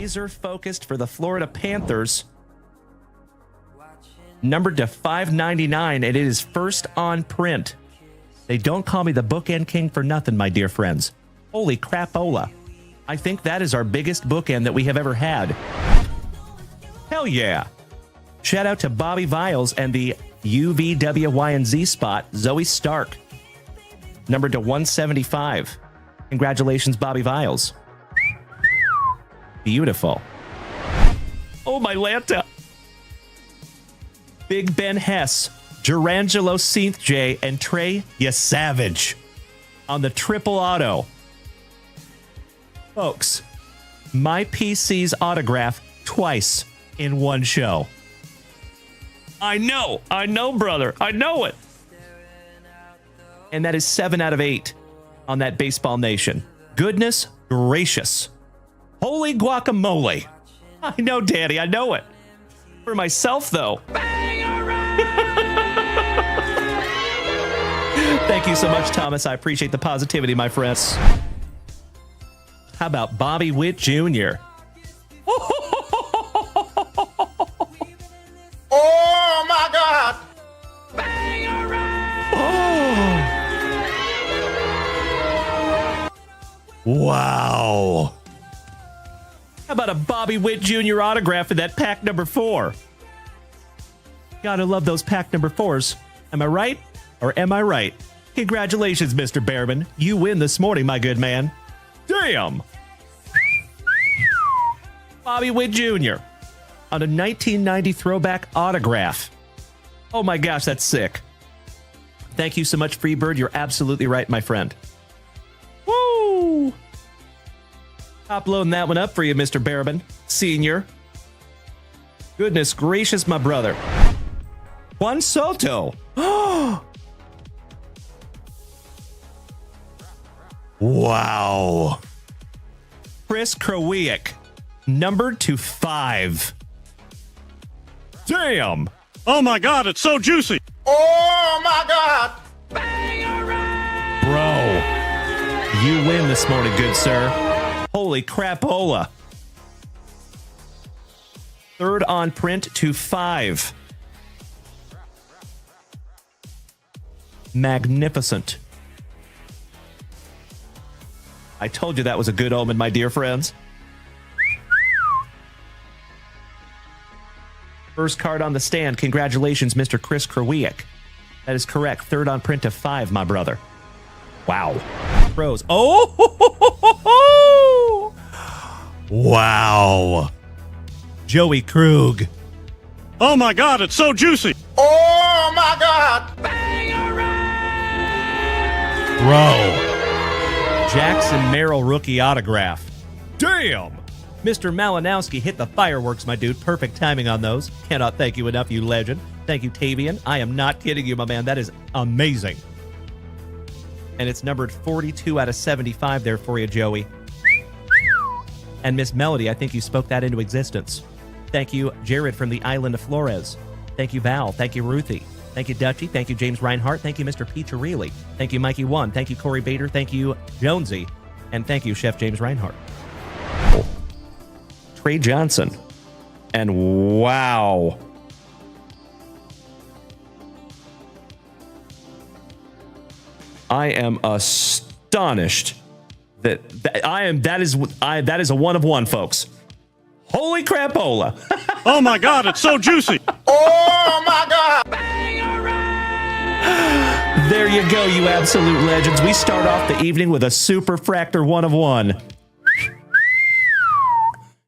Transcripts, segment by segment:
laser focused for the Florida Panthers. Numbered to 599, and it is first on print. They don't call me the bookend king for nothing, my dear friends. Holy crapola. I think that is our biggest bookend that we have ever had. Hell yeah. Shout out to Bobby Viles and the UVWYNZ spot, Zoe Stark. Numbered to 175. Congratulations, Bobby Viles. Beautiful. Oh, my Lanta. Big Ben Hess, Gerangelo Seath J, and Trey Yasavage on the triple auto. Folks, my PC's autograph twice in one show. I know, brother. I know it. And that is 7 out of 8 on that Baseball Nation. Goodness gracious. Holy guacamole. I know, Daddy. I know it. For myself, though. Thank you so much, Thomas. I appreciate the positivity, my friends. How about Bobby Witt Jr.? Oh, my God. Wow. How about a Bobby Witt Jr. autograph in that pack number 4? Gotta love those pack number 4s. Am I right? Or am I right? Congratulations, Mr. Behrman. You win this morning, my good man. Damn. Bobby Witt Jr. on a 1990 throwback autograph. Oh my gosh, that's sick. Thank you so much, Freebird. You're absolutely right, my friend. Woo! Top loading that one up for you, Mr. Behrman, Senior. Goodness gracious, my brother. Juan Soto. Wow. Chris Krowiak, numbered to 5. Damn. Oh my God, it's so juicy. Oh, my God. Bro, you win this morning, good sir. Holy crapola. 3rd on print to 5. Magnificent. I told you that was a good omen, my dear friends. First card on the stand. Congratulations, Mr. Chris Krowiak. That is correct. 3rd on print to 5, my brother. Wow. Pros. Oh! Wow. Joey Krug. Oh my God, it's so juicy. Oh, my God. Bro. Jackson Merrill rookie autograph. Damn. Mr. Malinowski hit the fireworks, my dude. Perfect timing on those. Cannot thank you enough, you legend. Thank you, Tavian. I am not kidding you, my man. That is amazing. And it's numbered 42 out of 75 there for you, Joey. And Miss Melody, I think you spoke that into existence. Thank you, Jared from the island of Flores. Thank you, Val. Thank you, Ruthie. Thank you, Dutchie. Thank you, James Reinhart. Thank you, Mr. Peacharelli. Thank you, Mikey One. Thank you, Corey Bader. Thank you, Jonesy. And thank you, Chef James Reinhart. Trey Johnson. And wow. I am astonished that is a 1 of 1, folks. Holy crapola. Oh my God, it's so juicy. Oh, my God. There you go, you absolute legends. We start off the evening with a super fractor 1 of 1.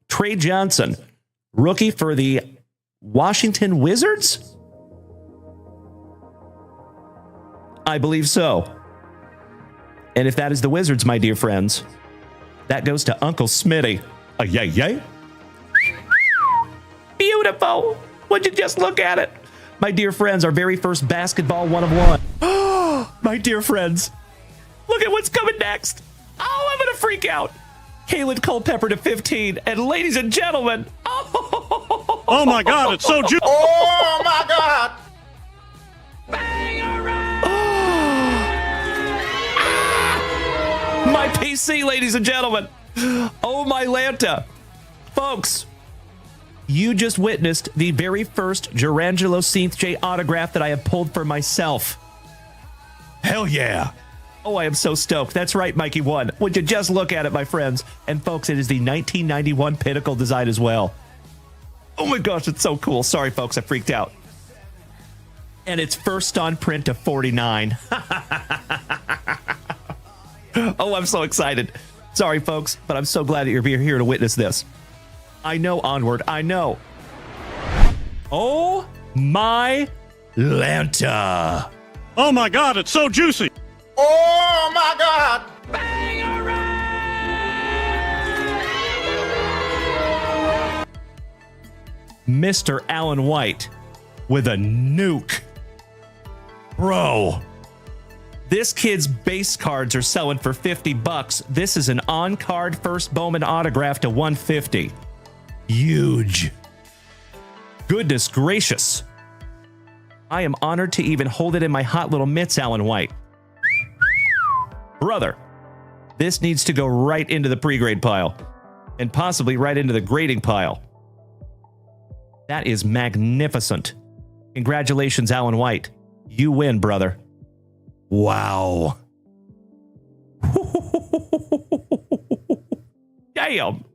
Trey Johnson, rookie for the Washington Wizards? I believe so. And if that is the Wizards, my dear friends, that goes to Uncle Smitty. Yay, yay. Beautiful. Would you just look at it? My dear friends, our very first basketball 1 of 1. My dear friends, look at what's coming next. Oh, I'm going to freak out. Kalen Culpepper to 15. And ladies and gentlemen, oh my God, it's so juicy. Oh, my God. My PC, ladies and gentlemen. Oh, my Lanta. folks, you just witnessed the very first Gerangelo Seath J autograph that I have pulled for myself. Hell yeah. Oh, I am so stoked. That's right, Mikey won. Would you just look at it, my friends? And folks, it is the 1991 Pinnacle design as well. Oh my gosh, it's so cool. Sorry, folks, I freaked out. And it's first on print to 49. Oh, I'm so excited. Sorry, folks, but I'm so glad that you're here to witness this. I know, Onward, I know. Oh my Lanta. Oh my God, it's so juicy. Oh my God. Mr. Alan White with a nuke. Bro, this kid's base cards are selling for $50. This is an on-card first Bowman autograph to 150. Huge. Goodness gracious. I am honored to even hold it in my hot little mitts, Alan White. Brother, this needs to go right into the pre-grade pile and possibly right into the grading pile. That is magnificent. Congratulations, Alan White. You win, brother. Wow. Damn.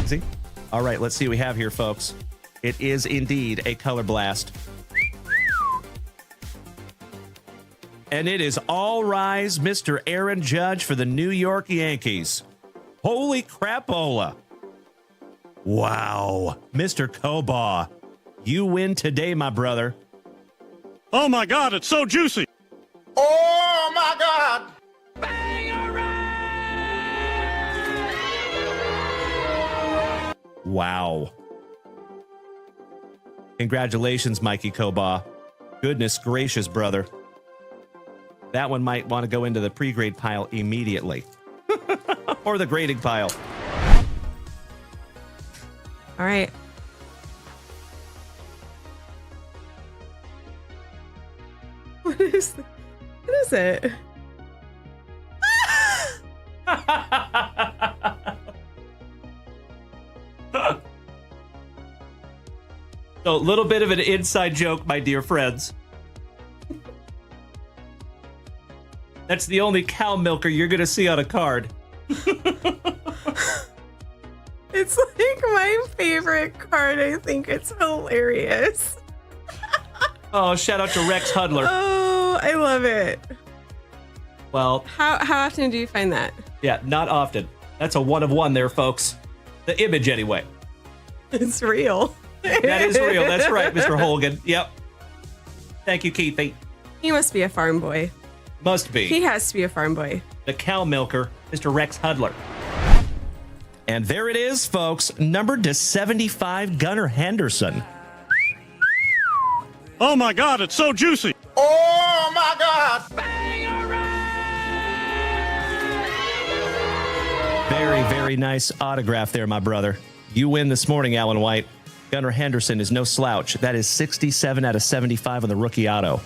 See? All right, let's see what we have here, folks. It is indeed a color blast. And it is all rise, Mr. Aaron Judge for the New York Yankees. Holy crapola. Wow. Mr. Kobaugh, you win today, my brother. Oh my God, it's so juicy. Oh my God. Wow. Congratulations, Mikey Kobaugh. Goodness gracious, brother. That one might want to go into the pre-grade pile immediately. Or the grading pile. All right. What is it? So, a little bit of an inside joke, my dear friends. That's the only cow milker you're going to see on a card. It's like my favorite card. I think it's hilarious. Oh, shout out to Rex Hudler. Oh, I love it. Well, How often do you find that? yeah, not often. That's a one of one there, folks. The image, anyway. It's real. That is real. That's right, Mr. Holgan. Yep. Thank you, Keithy. He must be a farm boy. Must be. He has to be a farm boy. The cow milker, Mr. Rex Hudler. And there it is, folks. Numbered to 75, Gunnar Henderson. Oh my God, it's so juicy. Oh my God. Very, very nice autograph there, my brother. You win this morning, Alan White. Gunnar Henderson is no slouch. That is 67 out of 75 on the rookie auto.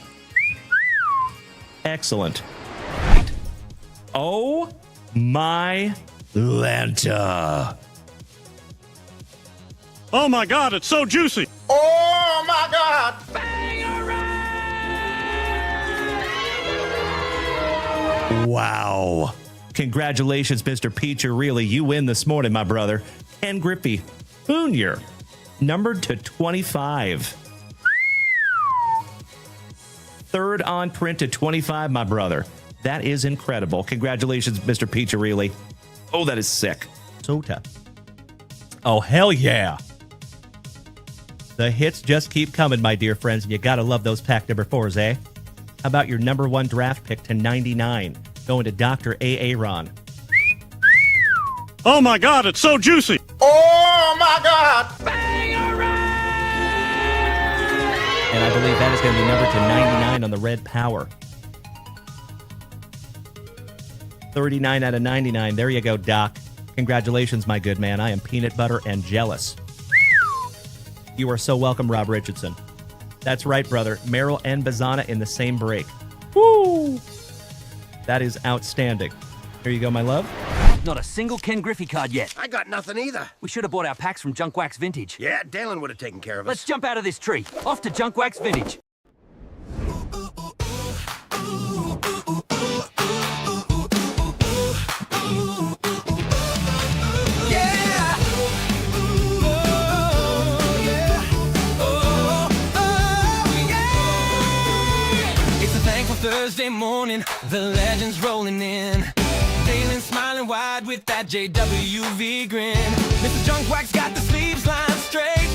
Excellent. Oh my Lanta. Oh my God, it's so juicy. Oh my God. Wow. Congratulations, Mr. Peacher. Really, you win this morning, my brother. Ken Griffey Jr., numbered to 25. Third on print to 25, my brother. That is incredible. Congratulations, Mr. Peacher. Oh, that is sick. So tough. Oh, hell yeah. The hits just keep coming, my dear friends. You gotta love those pack number 4s, eh? How about your number 1 draft pick to 99? Going to Dr. A. Aaron. Oh my God, it's so juicy. Oh my God. And I believe that is going to be numbered to 99 on the red power. 39 out of 99. There you go, Doc. Congratulations, my good man. I am peanut butter and jealous. You are so welcome, Rob Richardson. That's right, brother. Merrill and Bazana in the same break. Woo! That is outstanding. Here you go, my love. Not a single Ken Griffey card yet. I got nothing either. We should have bought our packs from Junk Wax Vintage. Yeah, Dalen would have taken care of us. Let's jump out of this tree. Off to Junk Wax Vintage. Thursday morning, the legends rolling in. Dalen smiling wide with that JWV grin. Mr. Junk Wax got the sleeves lined straight.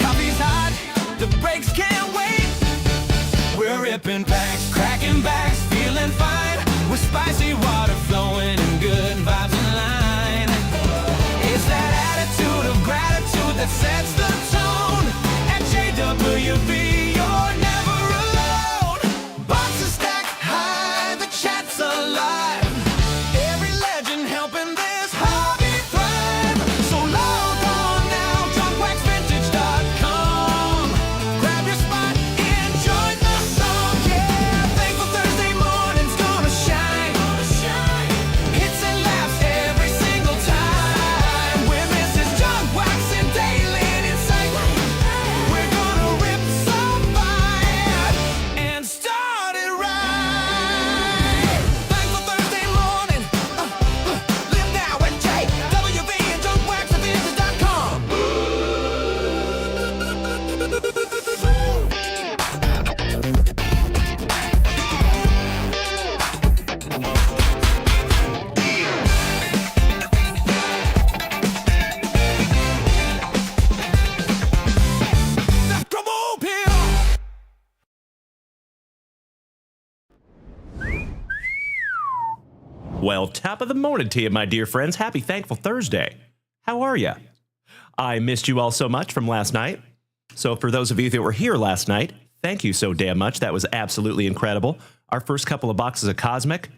Coffee's hot, the brakes can't wait. We're ripping packs, cracking backs, feeling fine. With spicy water flowing and good vibes in line. It's that attitude of gratitude that sets the tone. At JWV, you're never alone. Boxes stacked high, the chat's alive. Every legend helping this hobby thrive. So log on now, junkwaxvintage.com. Grab your spot, enjoy the song, yeah. Thankful Thursday morning's gonna shine. Hits and laughs every single time. With Mrs. Junkwax and Dalen in sight. We're gonna rip some fire and start it right. Thankful Thursday morning. Live now at JWV and junkwaxvintage.com. Come on, Bill. Well, top of the morning to you, my dear friends. Happy Thankful Thursday. How are you? I missed you all so much from last night. So for those of you that were here last night, thank you so damn much. That was absolutely incredible. Our first couple of boxes of Cosmic.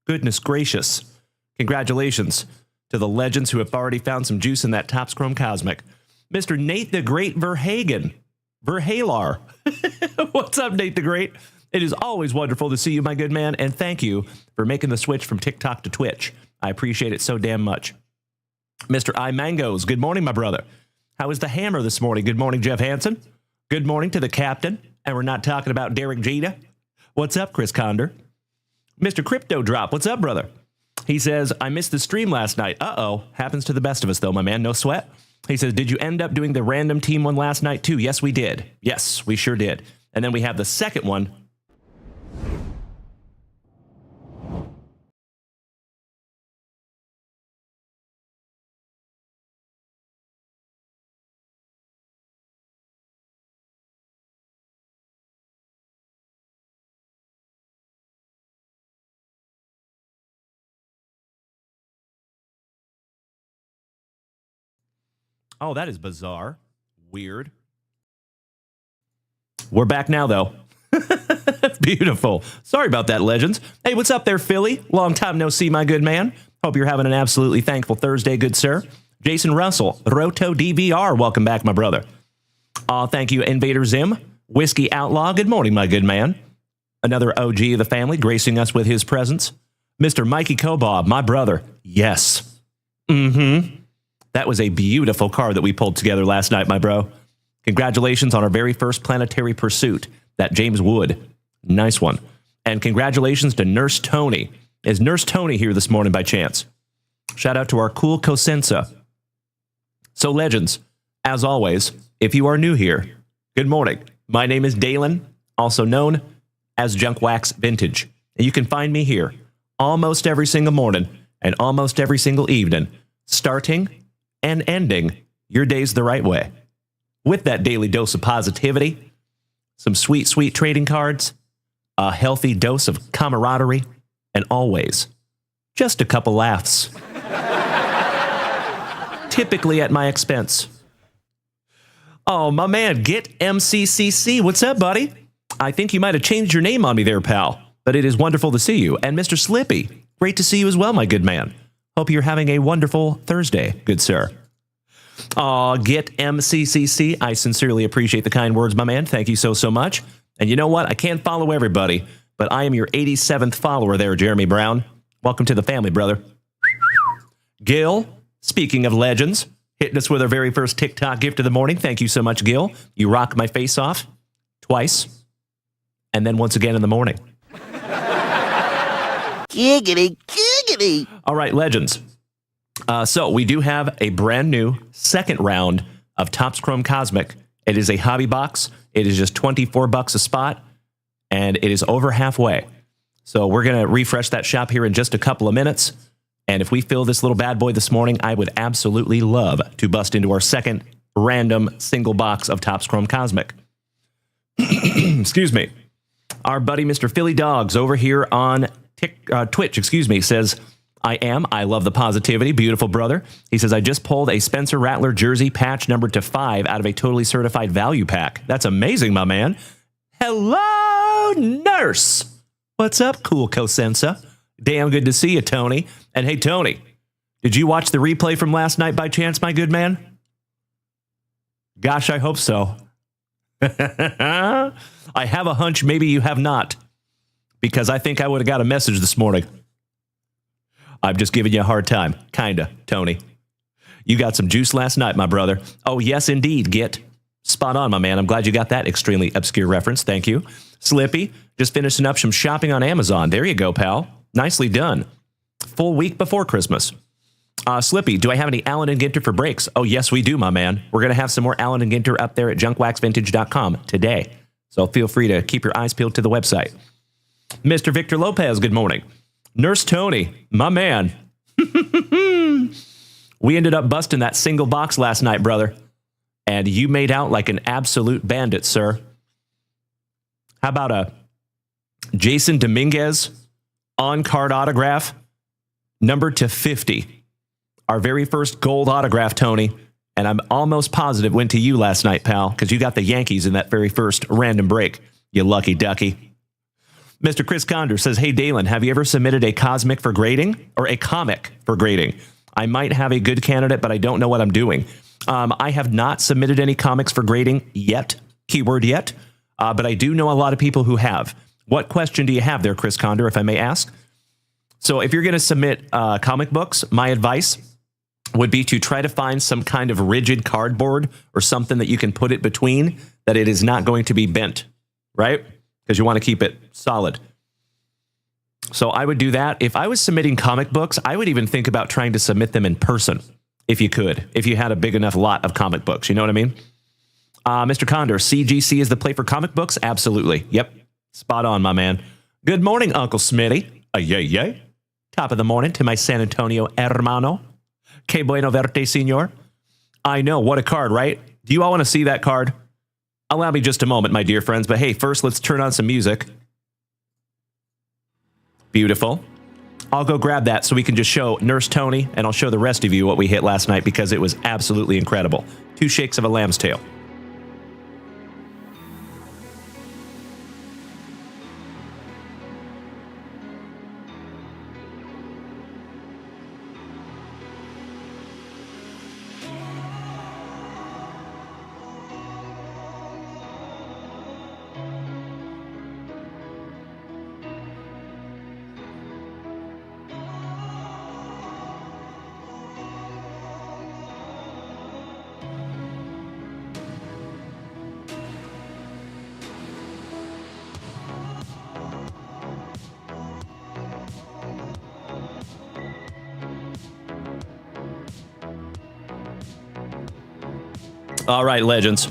Goodness gracious. Congratulations to the legends who have already found some juice in that Topps Chrome Cosmic. Mr. Nate the Great Verhagen. Verhalar. What's up, Nate the Great? It is always wonderful to see you, my good man, and thank you for making the switch from TikTok to Twitch. I appreciate it so damn much. Mr. I Mangoes, good morning, my brother. How is the hammer this morning? Good morning, Jeff Hansen. Good morning to the captain, and we're not talking about Derek Jeter. What's up, Chris Conder? Mr. Crypto Drop, what's up, brother? He says, I missed the stream last night. Uh-oh. Happens to the best of us, though, my man. No sweat. He says, did you end up doing the random team one last night, too? Yes, we did. Yes, we sure did. And then we have the second one. Oh, that is bizarre. Weird. We're back now, though. Beautiful. Sorry about that, legends. Hey, what's up there, Philly? Long time no see, my good man. Hope you're having an absolutely thankful Thursday, good sir. Jason Russell, Roto DVR, welcome back, my brother. Thank you, Invader Zim. Whiskey Outlaw, good morning, my good man. Another OG of the family, gracing us with his presence. Mr. Mikey Kobob, my brother. Yes. That was a beautiful card that we pulled together last night, my bro. Congratulations on our very first planetary pursuit, that James Wood. Nice one. And congratulations to Nurse Tony. Is Nurse Tony here this morning by chance? Shout out to our cool Cosenza. So, legends, as always, if you are new here, good morning. My name is Dalen, also known as Junk Wax Vintage. And you can find me here almost every single morning and almost every single evening, starting and ending your days the right way. With that daily dose of positivity, some sweet, sweet trading cards, a healthy dose of camaraderie, and always just a couple laughs. Typically at my expense. Oh, my man, Get MCCC. What's up, buddy? I think you might have changed your name on me there, pal. But it is wonderful to see you. And Mr. Slippy, great to see you as well, my good man. Hope you're having a wonderful Thursday, good sir. Get MCCC. I sincerely appreciate the kind words, my man. Thank you so, so much. And you know what? I can't follow everybody but I am your 87th follower there, Jeremy Brown. Welcome to the family, brother. Gil, speaking of legends, hitting us with our very first TikTok gift of the morning. Thank you so much, Gil. You rock my face off twice, and then once again in the morning. Giggity, giggity. All right, legends. So we do have a brand new second round of Topps Chrome Cosmic. It is a hobby box. It is just $24 a spot, and it is over halfway. So we're going to refresh that shop here in just a couple of minutes. And if we fill this little bad boy this morning, I would absolutely love to bust into our second random single box of Topps Chrome Cosmic. Excuse me. Our buddy Mr. Philly Dogs over here on Twitch, says, I love the positivity. Beautiful, brother. He says, I just pulled a Spencer Rattler jersey patch numbered to 5 out of a totally certified value pack. That's amazing, my man. Hello, nurse. What's up, cool Cosenza? Damn good to see you, Tony. And hey, Tony, did you watch the replay from last night by chance, my good man? Gosh, I hope so. I have a hunch maybe you have not, because I think I would have got a message this morning. I'm just giving you a hard time. Kinda, Tony. You got some juice last night, my brother. Oh, yes, indeed, Git. Spot on, my man. I'm glad you got that extremely obscure reference. Thank you. Slippy, just finishing up some shopping on Amazon. There you go, pal. Nicely done. Full week before Christmas. Slippy, do I have any Allen & Ginter for breaks? Oh, yes, we do, my man. We're going to have some more Allen & Ginter up there at junkwaxvintage.com today. So feel free to keep your eyes peeled to the website. Mr. Victor Lopez, good morning. Nurse Tony, my man. We ended up busting that single box last night, brother. And you made out like an absolute bandit, sir. How about a Jason Dominguez on-card autograph, numbered to 50? Our very first gold autograph, Tony. And I'm almost positive went to you last night, pal, because you got the Yankees in that very first random break. You lucky ducky. Mr. Chris Condor says, hey, Dalen, have you ever submitted a cosmic for grading or a comic for grading? I might have a good candidate, but I don't know what I'm doing. I have not submitted any comics for grading yet, keyword yet, but I do know a lot of people who have. What question do you have there, Chris Condor, if I may ask? So if you're going to submit comic books, my advice would be to try to find some kind of rigid cardboard or something that you can put it between that it is not going to be bent, right? Because you want to keep it solid. So I would do that. If I was submitting comic books, I would even think about trying to submit them in person, if you could, if you had a big enough lot of comic books. You know what I mean? Mr. Condor, CGC is the play for comic books? Absolutely. Yep. Spot on, my man. Good morning, Uncle Smitty. Yay. Top of the morning to my San Antonio hermano. Que bueno verte, senor. I know. What a card, right? Do you all want to see that card? Allow me just a moment, my dear friends. But hey, first, let's turn on some music. Beautiful. I'll go grab that so we can just show Nurse Tony, and I'll show the rest of you what we hit last night because it was absolutely incredible. 2 shakes of a lamb's tail. All right, legends.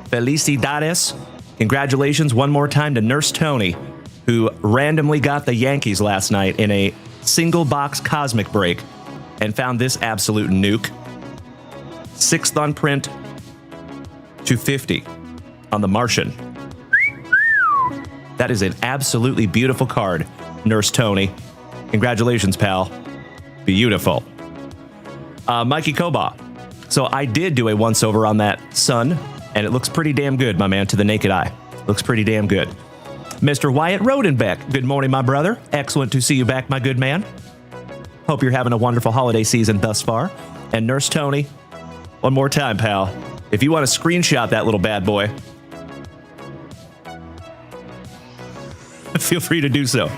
Felicidades. Congratulations one more time to Nurse Tony, who randomly got the Yankees last night in a single box cosmic break and found this absolute nuke. 6th on print to 50 on the Martian. That is an absolutely beautiful card, Nurse Tony. Congratulations, pal. Beautiful. Mikey Koba. So I did do a once-over on that Sun, and it looks pretty damn good, my man, to the naked eye. Looks pretty damn good. Mr. Wyatt Rodenbeck. Good morning, my brother. Excellent to see you back, my good man. Hope you're having a wonderful holiday season thus far. And Nurse Tony, one more time, pal. If you want to screenshot that little bad boy, feel free to do so.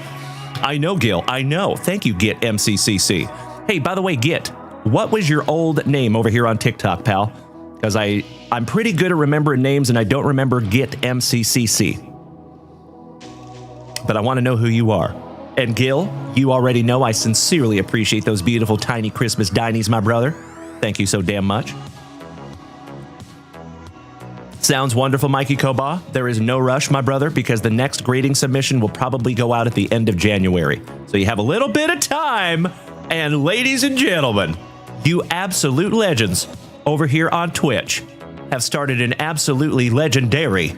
I know, Gil. I know. Thank you, Git MCCC. Hey, by the way, Git, what was your old name over here on TikTok, pal? Because I'm pretty good at remembering names, and I don't remember Git MCCC. But I want to know who you are. And Gil, you already know I sincerely appreciate those beautiful tiny Christmas dinies, my brother. Thank you so damn much. Sounds wonderful, Mikey Koba. There is no rush, my brother, because the next grading submission will probably go out at the end of January. So you have a little bit of time. And ladies and gentlemen, you absolute legends over here on Twitch have started an absolutely legendary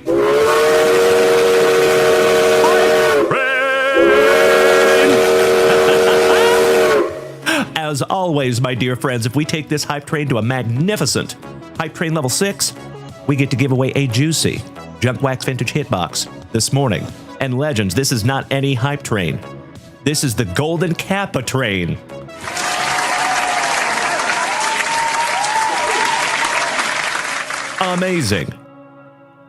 As always, my dear friends, if we take this hype train to a magnificent hype train level 6, we get to give away a juicy Junk Wax Vintage Hitbox this morning. And legends, this is not any hype train. This is the Golden Kappa train. Amazing.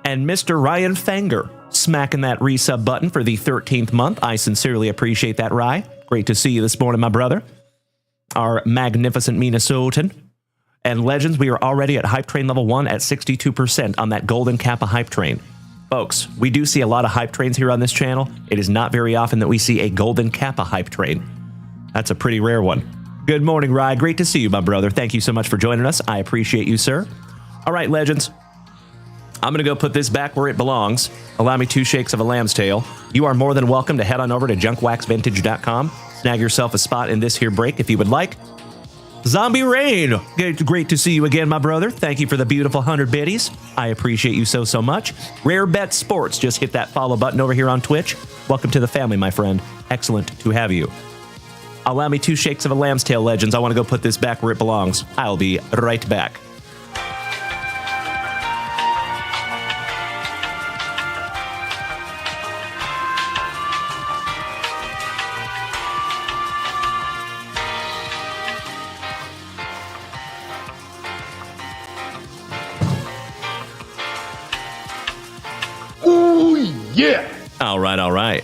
And Mr. Ryan Fanger smacking that resub button for the 13th month. I sincerely appreciate that, Rye. Great to see you this morning, my brother. Our magnificent Minnesotan. And legends, we are already at hype train level 1 at 62% on that Golden Kappa hype train. Folks, we do see a lot of hype trains here on this channel. It is not very often that we see a Golden Kappa hype train. That's a pretty rare one. Good morning, Rye. Great to see you, my brother. Thank you so much for joining us. I appreciate you, sir. All right, legends. I'm going to go put this back where it belongs. Allow me 2 shakes of a lamb's tail. You are more than welcome to head on over to junkwaxvintage.com. Snag yourself a spot in this here break if you would like. Zombie Rain, great to see you again, my brother. Thank you for the beautiful 100 biddies. I appreciate you so much. Rare Bet Sports, just hit that follow button over here on Twitch. Welcome to the family, my friend. Excellent to have you. Allow me 2 shakes of a lamb's tail, legends. I want to go put this back where it belongs. I'll be right back. All right.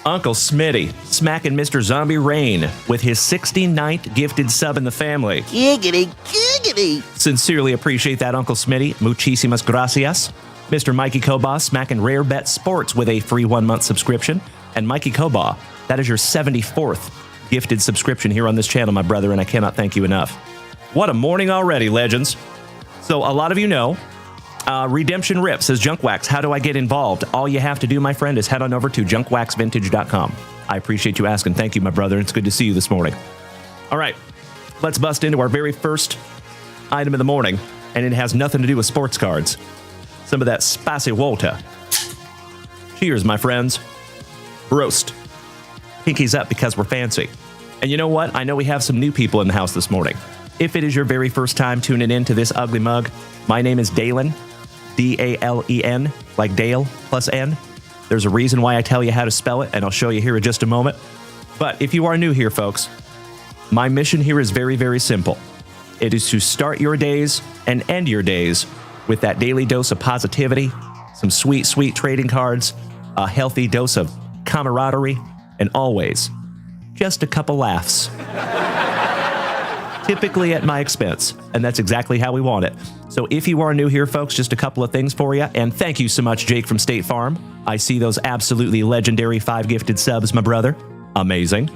Uncle Smitty smacking Mr. Zombie Rain with his 69th gifted sub in the family. Giggity, giggity. Sincerely appreciate that, Uncle Smitty. Muchísimas gracias. Mr. Mikey Koba smacking Rare Bet Sports with a free 1-month subscription. And Mikey Koba, that is your 74th gifted subscription here on this channel, my brother, and I cannot thank you enough. What a morning already, legends. So a lot of you know, Redemption Rip says, Junk Wax, how do I get involved? All you have to do, my friend, is head on over to junkwaxvintage.com. I appreciate you asking. Thank you, my brother. It's good to see you this morning. All right, let's bust into our very first item of the morning, and it has nothing to do with sports cards. Some of that spicy water. Cheers, my friends. Roast. Pinkies up because we're fancy. And you know what? I know we have some new people in the house this morning. If it is your very first time tuning in to this ugly mug, my name is Dalen. D-A-L-E-N, like Dale plus N. There's a reason why I tell you how to spell it, and I'll show you here in just a moment. But if you are new here, folks, my mission here is very, very simple. It is to start your days and end your days with that daily dose of positivity, some sweet, sweet trading cards, a healthy dose of camaraderie, and always just a couple laughs. Typically at my expense, and that's exactly how we want it. So if you are new here, folks, just a couple of things for you, and thank you so much, Jake from State Farm. I see those absolutely legendary 5 gifted subs, my brother. Amazing.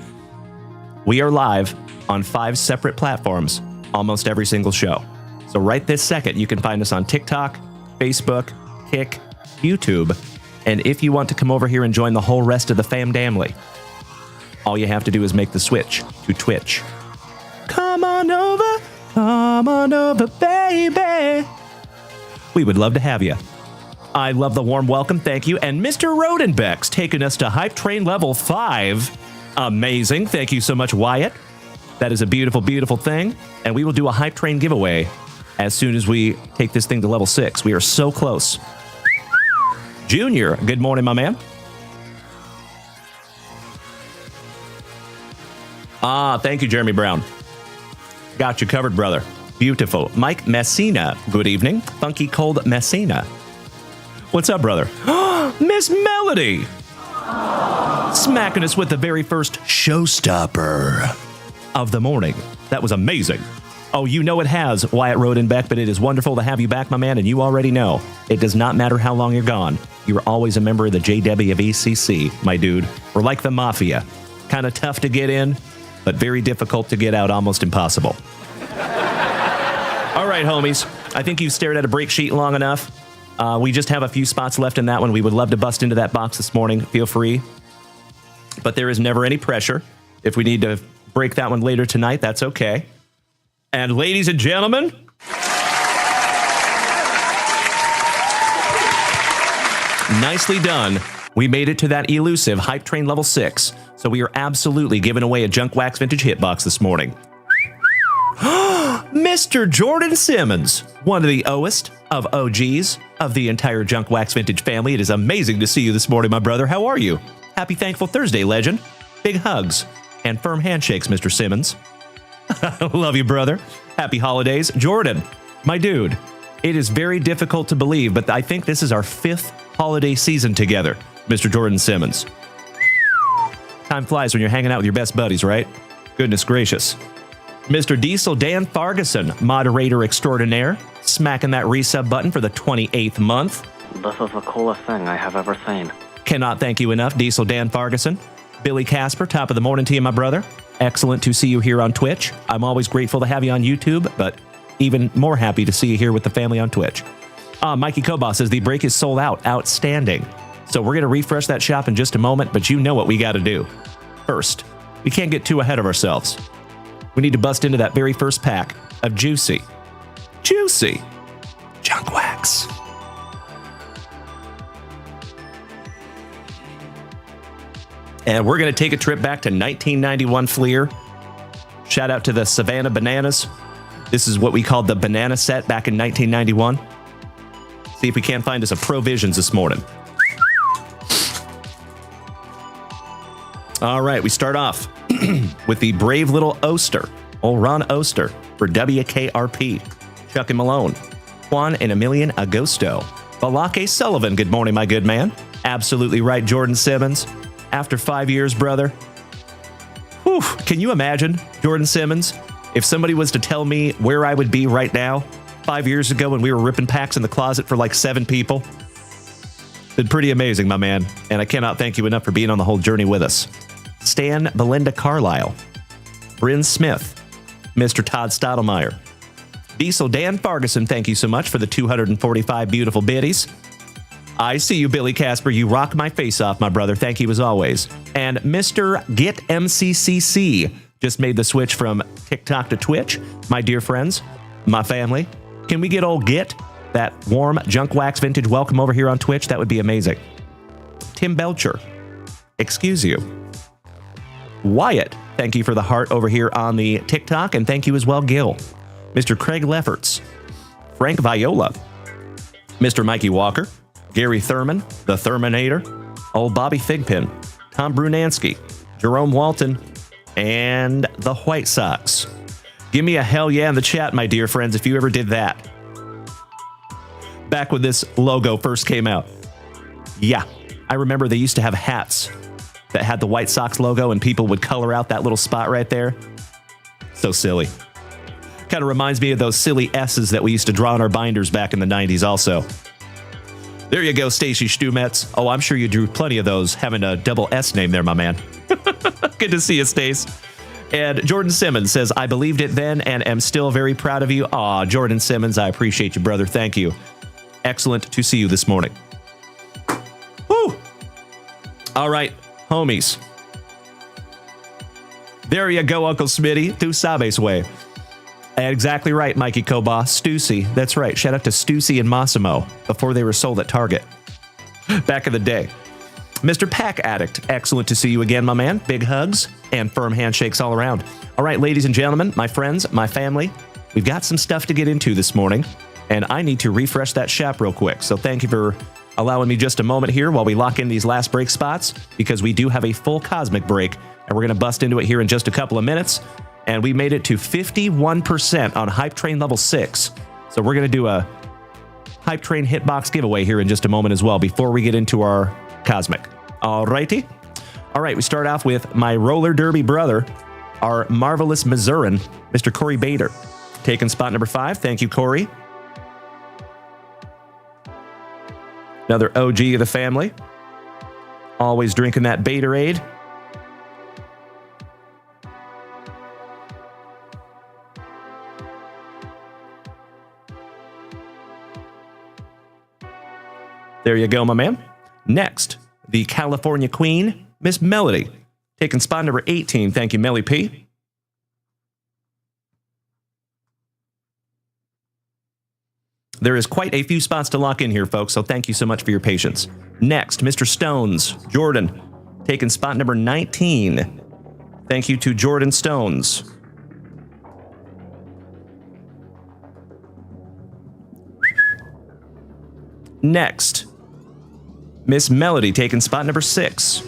We are live on 5 separate platforms almost every single show. So right this second, you can find us on TikTok, Facebook, Kick, YouTube, and if you want to come over here and join the whole rest of the famdamly, all you have to do is make the switch to Twitch. Come on over, baby. We would love to have you. I love the warm welcome, thank you. And Mr. Rodenbeck's taking us to Hype Train level 5. Amazing, thank you so much, Wyatt. That is a beautiful, beautiful thing. And we will do a Hype Train giveaway as soon as we take this thing to level 6. We are so close. Junior, good morning, my man. Thank you, Jeremy Brown. Got you covered, brother. Beautiful. Mike Messina, good evening. Funky Cold Messina. What's up, brother? Miss Melody. smacking us with the very first showstopper of the morning. That was amazing. Oh, you know it has, Wyatt Rodenbeck, but it is wonderful to have you back, my man, and you already know it does not matter how long you're gone. You're always a member of the JWV, my dude. We're like the mafia. Kind of tough to get in, but very difficult to get out, almost impossible. All right, homies. I think you've stared at a break sheet long enough. We just have a few spots left in that one. We would love to bust into that box this morning. Feel free. But there is never any pressure. If we need to break that one later tonight, that's okay. And ladies and gentlemen, nicely done. We made it to that elusive Hype Train level 6. So we are absolutely giving away a Junk Wax Vintage Hitbox this morning. Mr. Jordan Simmons, one of the OGs of OGs of the entire Junk Wax Vintage family. It is amazing to see you this morning, my brother. How are you? Happy Thankful Thursday, legend. Big hugs and firm handshakes, Mr. Simmons. Love you, brother. Happy holidays. Jordan, my dude, it is very difficult to believe, but I think this is our 5th holiday season together, Mr. Jordan Simmons. Time flies when you're hanging out with your best buddies, right? Goodness gracious. Mr. Diesel Dan Farguson, moderator extraordinaire, smacking that resub button for the 28th month. This is the coolest thing I have ever seen. Cannot thank you enough, Diesel Dan Farguson. Billy Casper, top of the morning to you, my brother. Excellent to see you here on Twitch. I'm always grateful to have you on YouTube, but even more happy to see you here with the family on Twitch. Mikey Kobach says the break is sold out. Outstanding. So we're going to refresh that shop in just a moment, but you know what we got to do. First, we can't get too ahead of ourselves. We need to bust into that very first pack of juicy junk wax. And we're going to take a trip back to 1991 Fleer. Shout out to the Savannah Bananas. This is what we called the banana set back in 1991. See if we can't find us a Provisions this morning. All right, we start off with the brave little Oster, old Ron Oster for WKRP. Chuck and Malone, Juan and Emilian Agosto. Balake Sullivan, good morning, my good man. Absolutely right, Jordan Simmons. After 5 years, brother. Whew, can you imagine, Jordan Simmons, if somebody was to tell me where I would be right now 5 years ago when we were ripping packs in the closet for like 7 people? Been pretty amazing, my man, and I cannot thank you enough for being on the whole journey with us. Stan Belinda Carlisle, Bryn Smith, Mr. Todd Stottlemyre, Diesel Dan Farguson, thank you so much for the 245 beautiful biddies. I see you, Billy Casper. You rock my face off, my brother. Thank you as always. And Mr. Get MCCC just made the switch from TikTok to Twitch. My dear friends, my family, can we get old Git, that warm Junk Wax Vintage welcome over here on Twitch? That would be amazing. Tim Belcher, excuse you. Wyatt, thank you for the heart over here on the TikTok, and thank you as well, Gil. Mr. Craig Lefferts, Frank Viola, Mr. Mikey Walker, Gary Thurman, the Thurminator, old Bobby Figpin, Tom Brunansky, Jerome Walton, and the White Sox. Give me a hell yeah in the chat, my dear friends, if you ever did that. Back when this logo first came out. Yeah, I remember they used to have hats that had the White Sox logo and people would color out that little spot right there. So silly. Kind of reminds me of those silly S's that we used to draw on our binders back in the 90s also. There you go, Stacy Stumets. Oh, I'm sure you drew plenty of those, having a double S name there, my man. Good to see you, Stace. And Jordan Simmons says, I believed it then and am still very proud of you. Aw, Jordan Simmons, I appreciate you, brother. Thank you. Excellent to see you this morning. Woo! All right, homies. There you go, Uncle Smitty. Tu sabes way. Exactly right, Mikey Koba. Stussy. That's right. Shout out to Stussy and Massimo before they were sold at Target. Back in the day. Mr. Pack Addict. Excellent to see you again, my man. Big hugs and firm handshakes all around. All right, ladies and gentlemen, my friends, my family, we've got some stuff to get into this morning, and I need to refresh that shop real quick. So thank you for allowing me just a moment here while we lock in these last break spots, because we do have a full Cosmic break, and we're going to bust into it here in just a couple of minutes. And we made it to 51% on Hype Train level 6. So we're going to do a Hype Train hitbox giveaway here in just a moment as well before we get into our Cosmic. Alrighty. All right, we start off with my roller derby brother, our marvelous Missourian, Mr. Corey Bader. Taking spot number 5. Thank you, Corey. Another OG of the family. Always drinking that Baderade. There you go, my man. Next, the California Queen, Miss Melody. Taking spot number 18. Thank you, Melly P. There is quite a few spots to lock in here, folks, so thank you so much for your patience. Next, Mr. Stones, Jordan, taking spot number 19. Thank you to Jordan Stones. Next, Miss Melody, taking spot number 6.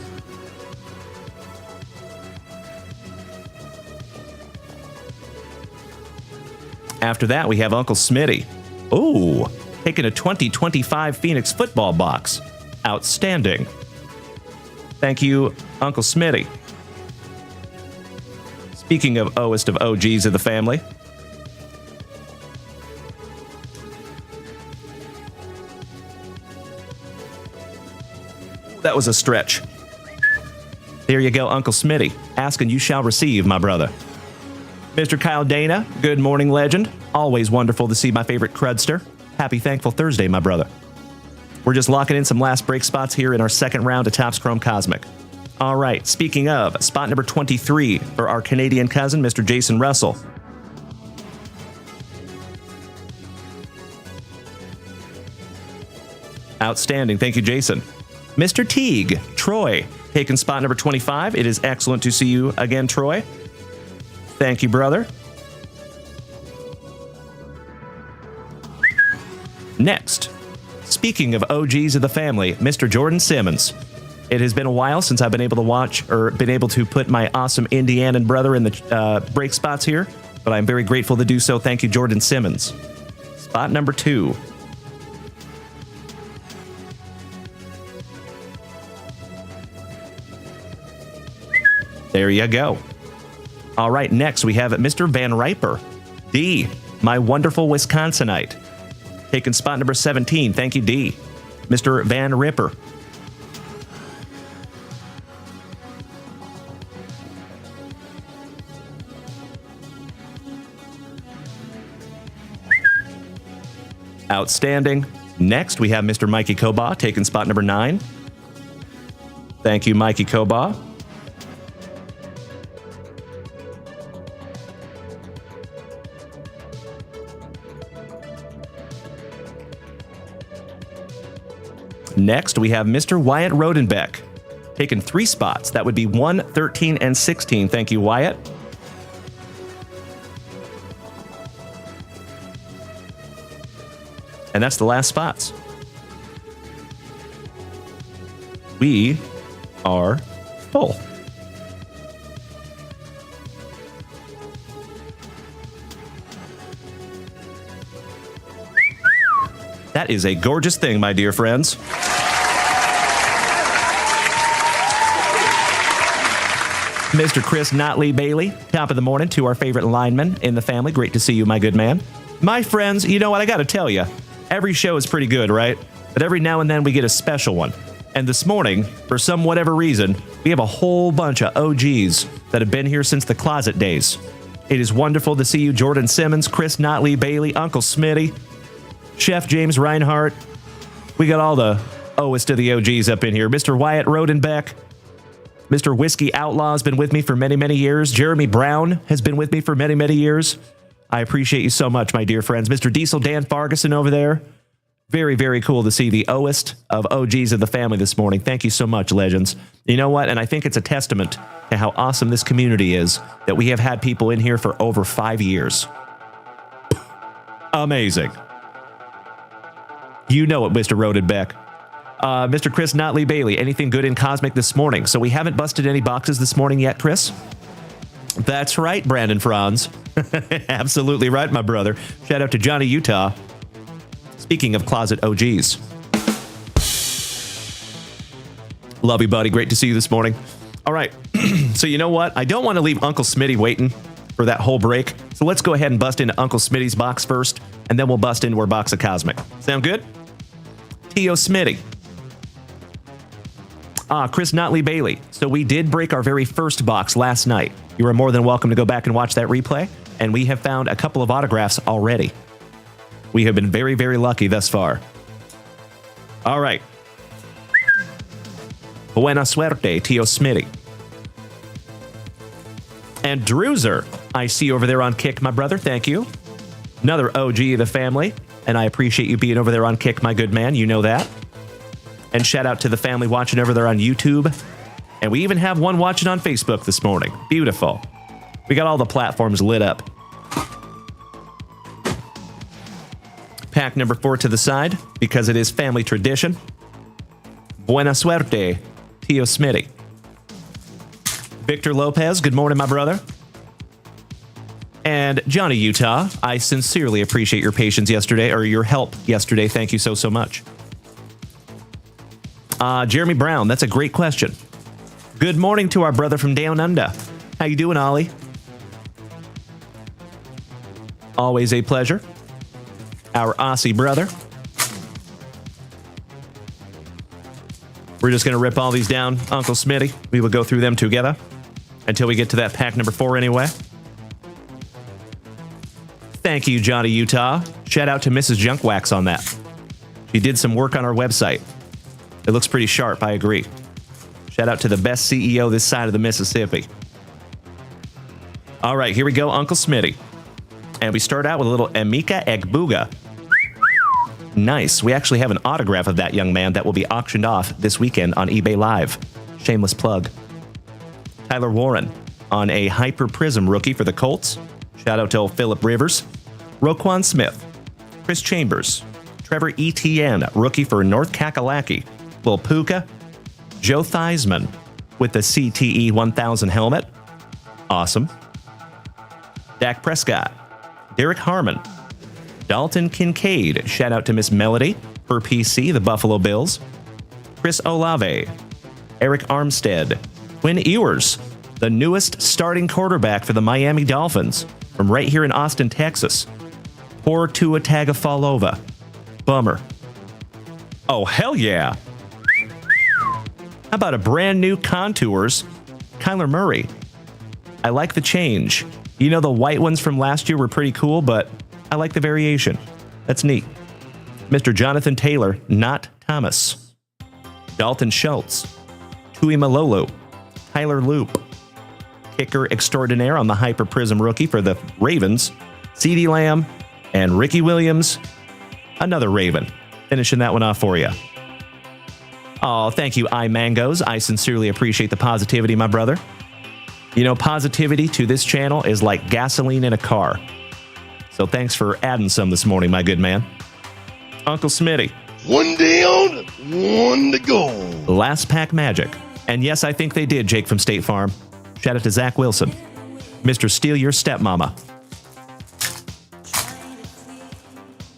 After that, we have Uncle Smitty. Oh, taking a 2025 Phoenix football box. Outstanding. Thank you, Uncle Smitty. Speaking of OGs of OGs of the family. That was a stretch. There you go, Uncle Smitty. Ask and you shall receive, my brother. Mr. Kyle Dana, good morning, legend. Always wonderful to see my favorite crudster. Happy Thankful Thursday, my brother. We're just locking in some last break spots here in our second round of Topps Chrome Cosmic. All right, speaking of, spot number 23 for our Canadian cousin, Mr. Jason Russell. Outstanding. Thank you, Jason. Mr. Teague, Troy, taking spot number 25. It is excellent to see you again, Troy. Thank you, brother. Next, speaking of OGs of the family, Mr. Jordan Simmons. It has been a while since I've been able to watch or been able to put my awesome Indianan brother in the break spots here, but I'm very grateful to do so. Thank you, Jordan Simmons. Spot number 2. There you go. All right, next we have Mr. Van Riper. D, my wonderful Wisconsinite. Taking spot number 17. Thank you, D. Mr. Van Ripper. Outstanding. Next, we have Mr. Mikey Koba taking spot number 9. Thank you, Mikey Koba. Next, we have Mr. Wyatt Rodenbeck, taking 3 spots. That would be 1, 13, and 16. Thank you, Wyatt. And that's the last spots. We are full. That is a gorgeous thing, my dear friends. Mr. Chris Notley Bailey, top of the morning to our favorite lineman in the family. Great to see you, my good man. My friends, you know what? I got to tell you, every show is pretty good, right? But every now and then we get a special one. And this morning, for some whatever reason, we have a whole bunch of OGs that have been here since the closet days. It is wonderful to see you, Jordan Simmons, Chris Notley Bailey, Uncle Smitty, Chef James Reinhart. We got all the OS to the OGs up in here. Mr. Wyatt Rodenbeck. Mr. Whiskey Outlaw has been with me for many, many years. Jeremy Brown has been with me for many, many years. I appreciate you so much, my dear friends. Mr. Diesel Dan Farguson over there. Very, very cool to see the Oest of OGs of the family this morning. Thank you so much, legends. You know what? And I think it's a testament to how awesome this community is that we have had people in here for over 5 years. Amazing. You know it, Mr. Rodenbeck. Mr. Chris Notley Bailey, anything good in Cosmic this morning? So we haven't busted any boxes this morning yet, Chris? That's right, Brandon Franz. Absolutely right, my brother. Shout out to Johnny Utah. Speaking of closet OGs. Love you, buddy. Great to see you this morning. All right. So you know what? I don't want to leave Uncle Smitty waiting for that whole break. So let's go ahead and bust into Uncle Smitty's box first, and then we'll bust into our box of Cosmic. Sound good? T.O. Smitty. Chris Notley Bailey. So we did break our very first box last night. You are more than welcome to go back and watch that replay. And we have found a couple of autographs already. We have been very, very lucky thus far. All right. Buena suerte, T.O. Smitty. And Drewzer, I see over there on Kick, my brother. Thank you. Another OG of the family. And I appreciate you being over there on Kick, my good man. You know that. And shout out to the family watching over there on YouTube. And we even have one watching on Facebook this morning. Beautiful. We got all the platforms lit up. Pack number 4 to the side, because it is family tradition. Buena suerte, T.O. Smitty. Victor Lopez, good morning, my brother. And Johnny Utah, I sincerely appreciate your patience yesterday, or your help yesterday. Thank you so, so much. Jeremy Brown, that's a great question. Good morning to our brother from Down Under. How you doing, Ollie? Always a pleasure. Our Aussie brother. We're just going to rip all these down, Uncle Smitty. We will go through them together until we get to that pack number 4 anyway. Thank you, Johnny Utah. Shout out to Mrs. Junkwax on that. She did some work on our website. It looks pretty sharp, I agree. Shout out to the best CEO this side of the Mississippi. All right, here we go, Uncle Smitty. And we start out with a little Emeka Egbuka. Nice. We actually have an autograph of that young man that will be auctioned off this weekend on eBay Live. Shameless plug. Tyler Warren on a Hyper Prism rookie for the Colts. Shout out to old Phillip Rivers. Roquan Smith. Chris Chambers. Trevor Etienne, rookie for North Kakalaki. Will Puka. Joe Theismann with the CTE 1000 helmet. Awesome. Dak Prescott. Derek Harmon. Dalton Kincaid. Shout out to Miss Melody. Per PC, the Buffalo Bills. Chris Olave. Eric Armstead. Quinn Ewers, the newest starting quarterback for the Miami Dolphins from right here in Austin, Texas. Poor Tua Tagovailoa. Bummer. Oh, hell yeah. How about a brand new Contours? Kyler Murray. I like the change. You know, the white ones from last year were pretty cool, but I like the variation. That's neat. Mr. Jonathan Taylor, not Thomas. Dalton Schultz. Tui Malolo. Tyler Loop. Kicker extraordinaire on the Hyper Prism rookie for the Ravens. CeeDee Lamb and Ricky Williams. Another Raven. Finishing that one off for you. Oh, thank you, iMangos. I sincerely appreciate the positivity, my brother. You know, positivity to this channel is like gasoline in a car. So thanks for adding some this morning, my good man. Uncle Smitty. One down, one to go. Last pack magic. And yes, I think they did, Jake from State Farm. Shout out to Zach Wilson. Mr. Steal Your Stepmama.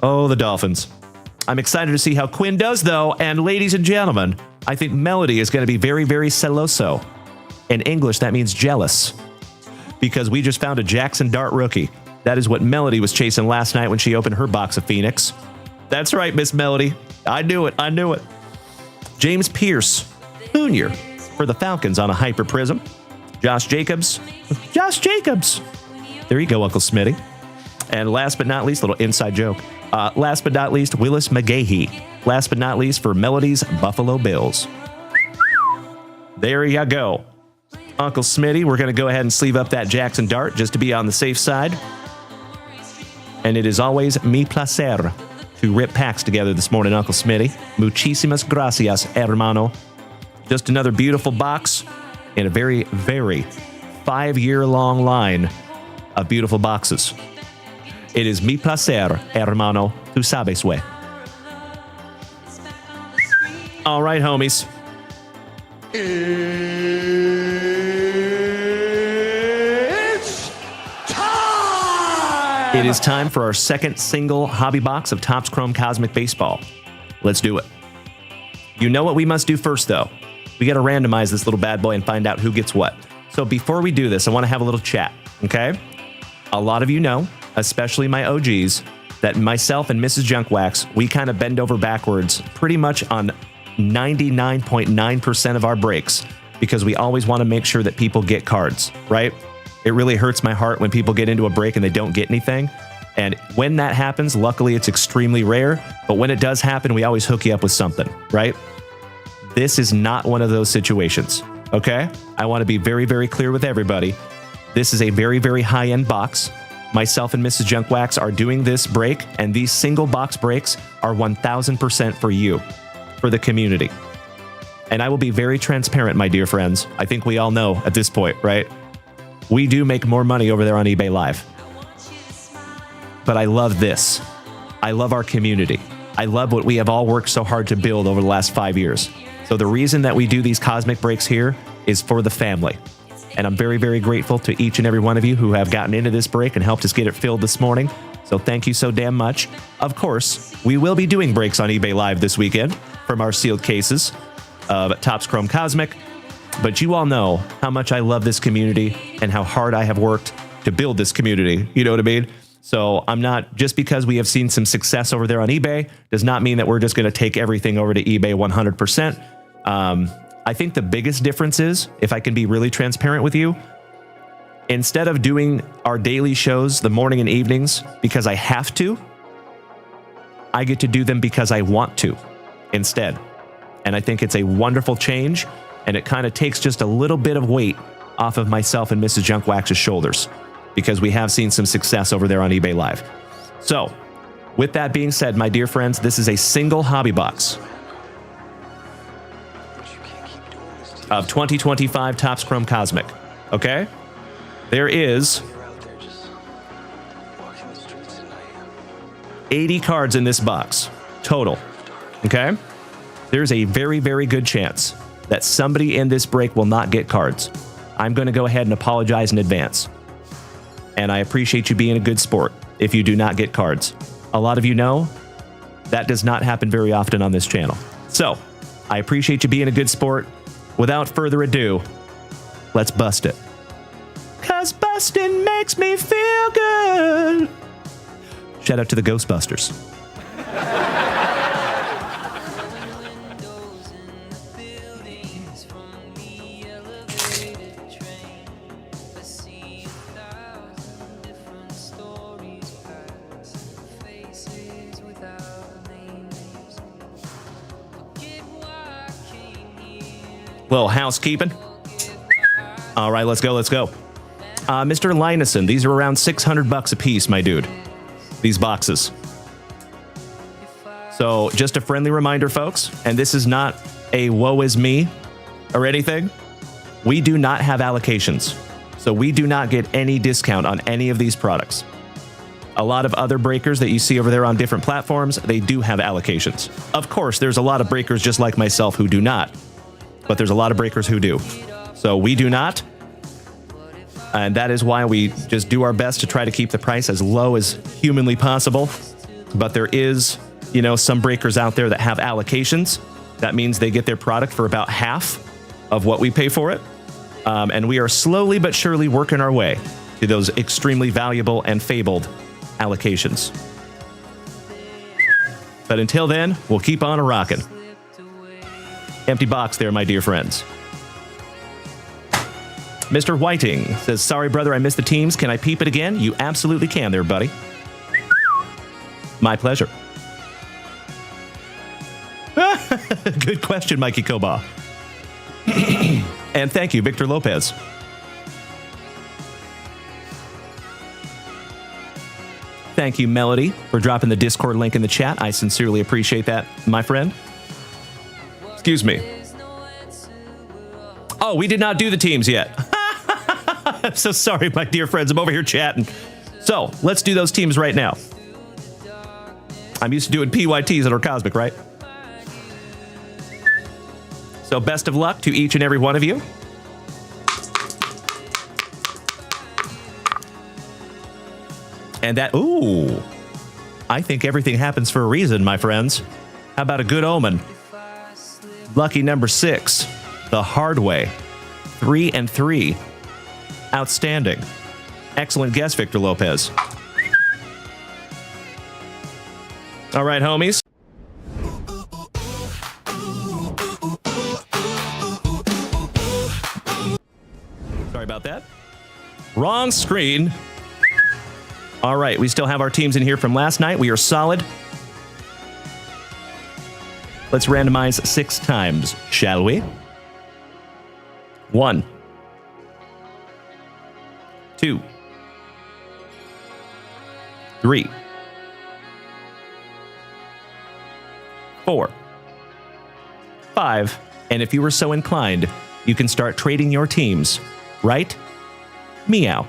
Oh, the Dolphins. I'm excited to see how Quinn does, though. And ladies and gentlemen, I think Melody is going to be very, very celoso. In English, that means jealous. Because we just found a Jackson Dart rookie. That is what Melody was chasing last night when she opened her box of Phoenix. That's right, Miss Melody. I knew it. I knew it. James Pierce Jr. for the Falcons on a Hyper Prism. Josh Jacobs. Josh Jacobs. There you go, Uncle Smitty. And last but not least, little inside joke. Last but not least, Willis McGahee. Last but not least, for Melody's Buffalo Bills. There you go. Uncle Smitty, we're going to go ahead and sleeve up that Jackson Dart just to be on the safe side. And it is always mi placer to rip packs together this morning, Uncle Smitty. Muchísimas gracias, hermano. Just another beautiful box in a very, very 5-year-long line of beautiful boxes. It is mi placer, hermano. Tu sabes, way. All right, homies. It's time! It is time for our second single hobby box of Topps Chrome Cosmic Baseball. Let's do it. You know what we must do first, though. We got to randomize this little bad boy and find out who gets what. So before we do this, I want to have a little chat, okay? A lot of you know, especially my OGs, that myself and Mrs. Junkwax, we kind of bend over backwards pretty much on 99.9% of our breaks because we always want to make sure that people get cards, right? It really hurts my heart when people get into a break and they don't get anything. And when that happens, luckily it's extremely rare, but when it does happen, we always hook you up with something, right? This is not one of those situations, okay? I want to be very, very clear with everybody. This is a very, very high-end box. Myself and Mrs. Junkwax are doing this break, and these single box breaks are 1000% for you, for the community. And I will be very transparent, my dear friends. I think we all know at this point, right? We do make more money over there on eBay Live. But I love this. I love our community. I love what we have all worked so hard to build over the last 5 years. So the reason that we do these cosmic breaks here is for the family. And I'm very, very grateful to each and every one of you who have gotten into this break and helped us get it filled this morning. So thank you so damn much. Of course, we will be doing breaks on eBay Live this weekend from our sealed cases of Topps Chrome Cosmic. But you all know how much I love this community and how hard I have worked to build this community. You know what I mean? So I'm not, just because we have seen some success over there on eBay, does not mean that we're just going to take everything over to eBay 100%. I think the biggest difference is, if I can be really transparent with you, instead of doing our daily shows the morning and evenings because I have to, I get to do them because I want to instead. And I think it's a wonderful change, and it kind of takes just a little bit of weight off of myself and Mrs. Junkwax's shoulders, because we have seen some success over there on eBay Live. So, with that being said, my dear friends, this is a single hobby box of 2025 Topps Chrome Cosmic, okay? There is 80 cards in this box, total, okay? There's a very, very good chance that somebody in this break will not get cards. I'm going to go ahead and apologize in advance. And I appreciate you being a good sport if you do not get cards. A lot of you know that does not happen very often on this channel. So, I appreciate you being a good sport. Without further ado, let's bust it. 'Cause busting makes me feel good. Shout out to the Ghostbusters. Little housekeeping. All right, let's go. Mr. Lineson, these are around $600 a piece, my dude. These boxes. So just a friendly reminder, folks, and this is not a woe is me or anything. We do not have allocations. So we do not get any discount on any of these products. A lot of other breakers that you see over there on different platforms, they do have allocations. Of course, there's a lot of breakers just like myself who do not. But there's a lot of breakers who do. So we do not. And that is why we just do our best to try to keep the price as low as humanly possible. But there is, some breakers out there that have allocations. That means they get their product for about half of what we pay for it. And we are slowly but surely working our way to those extremely valuable and fabled allocations. But until then, we'll keep on rocking. Empty box there, my dear friends. Mr. Whiting says, sorry, brother, I missed the teams. Can I peep it again? You absolutely can there, buddy. My pleasure. Good question, Mikey Koba. And thank you, Victor Lopez. Thank you, Melody, for dropping the Discord link in the chat. I sincerely appreciate that, my friend. Excuse me. Oh, we did not do the teams yet. I'm so sorry, my dear friends. I'm over here chatting. So, let's do those teams right now. I'm used to doing PYTs at our Cosmic, right? So, best of luck to each and every one of you. And that, ooh, I think everything happens for a reason, my friends. How about a good omen? Lucky number 6. the hard way. 3 and 3. Outstanding. Excellent guess, Victor Lopez. All right, homies. Sorry about that. Wrong screen. All right, we still have our teams in here from last night. We are solid. Let's randomize 6 times, shall we? 1, 2, 3, 4, 5, and if you were so inclined, you can start trading your teams, right? Meow.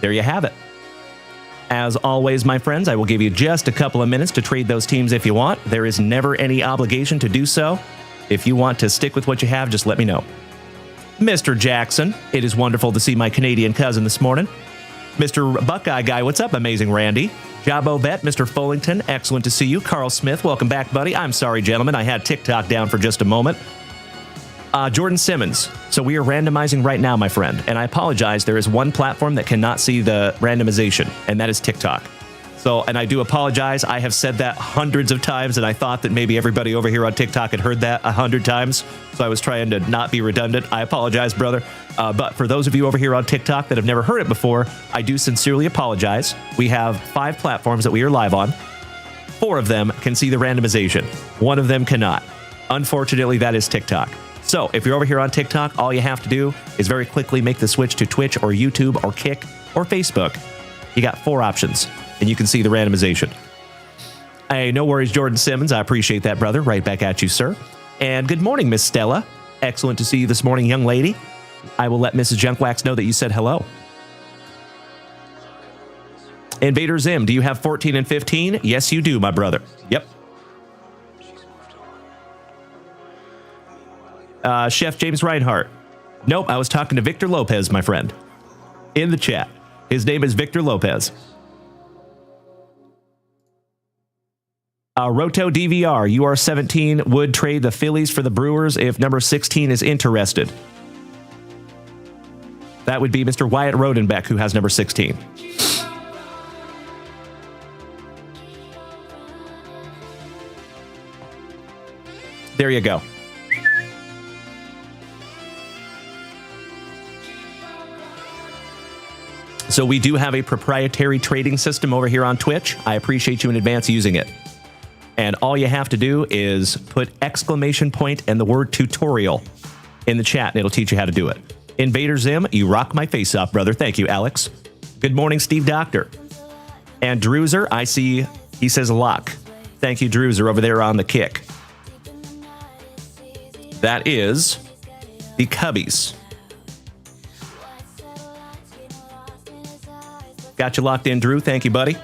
There you have it. As always, my friends, I will give you just a couple of minutes to trade those teams if you want. There is never any obligation to do so. If you want to stick with what you have, just let me know. Mr. Jackson, it is wonderful to see my Canadian cousin this morning. Mr. Buckeye Guy, what's up, amazing Randy? Jabo Bet, Mr. Fullington, excellent to see you. Carl Smith, welcome back, buddy. I'm sorry, gentlemen, I had TikTok down for just a moment. Jordan Simmons. So we are randomizing right now, my friend. And I apologize, there is one platform that cannot see the randomization, and that is TikTok. So, and I do apologize. I have said that hundreds of times, and I thought that maybe everybody over here on TikTok had heard that 100 times. So I was trying to not be redundant. I apologize, brother. But for those of you over here on TikTok that have never heard it before, I do sincerely apologize. We have 5 platforms that we are live on. 4 of them can see the randomization. 1 of them cannot. Unfortunately, that is TikTok. So if you're over here on TikTok, all you have to do is very quickly make the switch to Twitch or YouTube or Kick or Facebook. You got 4 options, and you can see the randomization. Hey, no worries, Jordan Simmons. I appreciate that, brother. Right back at you, sir. And good morning, Miss Stella. Excellent to see you this morning, young lady. I will let Mrs. Junkwax know that you said hello. Invader Zim, do you have 14 and 15? Yes, you do, my brother. Yep. Chef James Reinhart. Nope, I was talking to Victor Lopez, my friend. In the chat. His name is Victor Lopez. Roto DVR, you are 17, would trade the Phillies for the Brewers if number 16 is interested. That would be Mr. Wyatt Rodenbeck, who has number 16. There you go. So we do have a proprietary trading system over here on Twitch. I appreciate you in advance using it. And all you have to do is put exclamation point and the word tutorial in the chat, and it'll teach you how to do it. Invader Zim, you rock my face off, brother. Thank you, Alex. Good morning, Steve Doctor. And Drewzer, I see he says lock. Thank you, Drewzer, over there on the Kick. That is the Cubbies. Got you locked in, Drew. Thank you, buddy.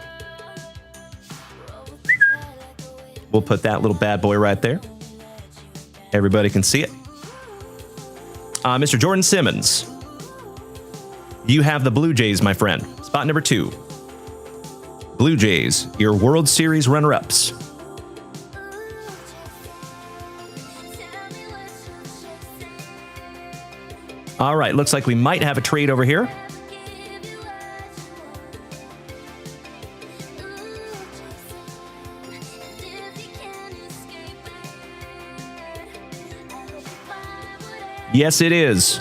We'll put that little bad boy right there. Everybody can see it. Mr. Jordan Simmons, you have the Blue Jays, my friend. Spot number 2. Blue Jays, your World Series runner-ups. All right, looks like we might have a trade over here. Yes, it is.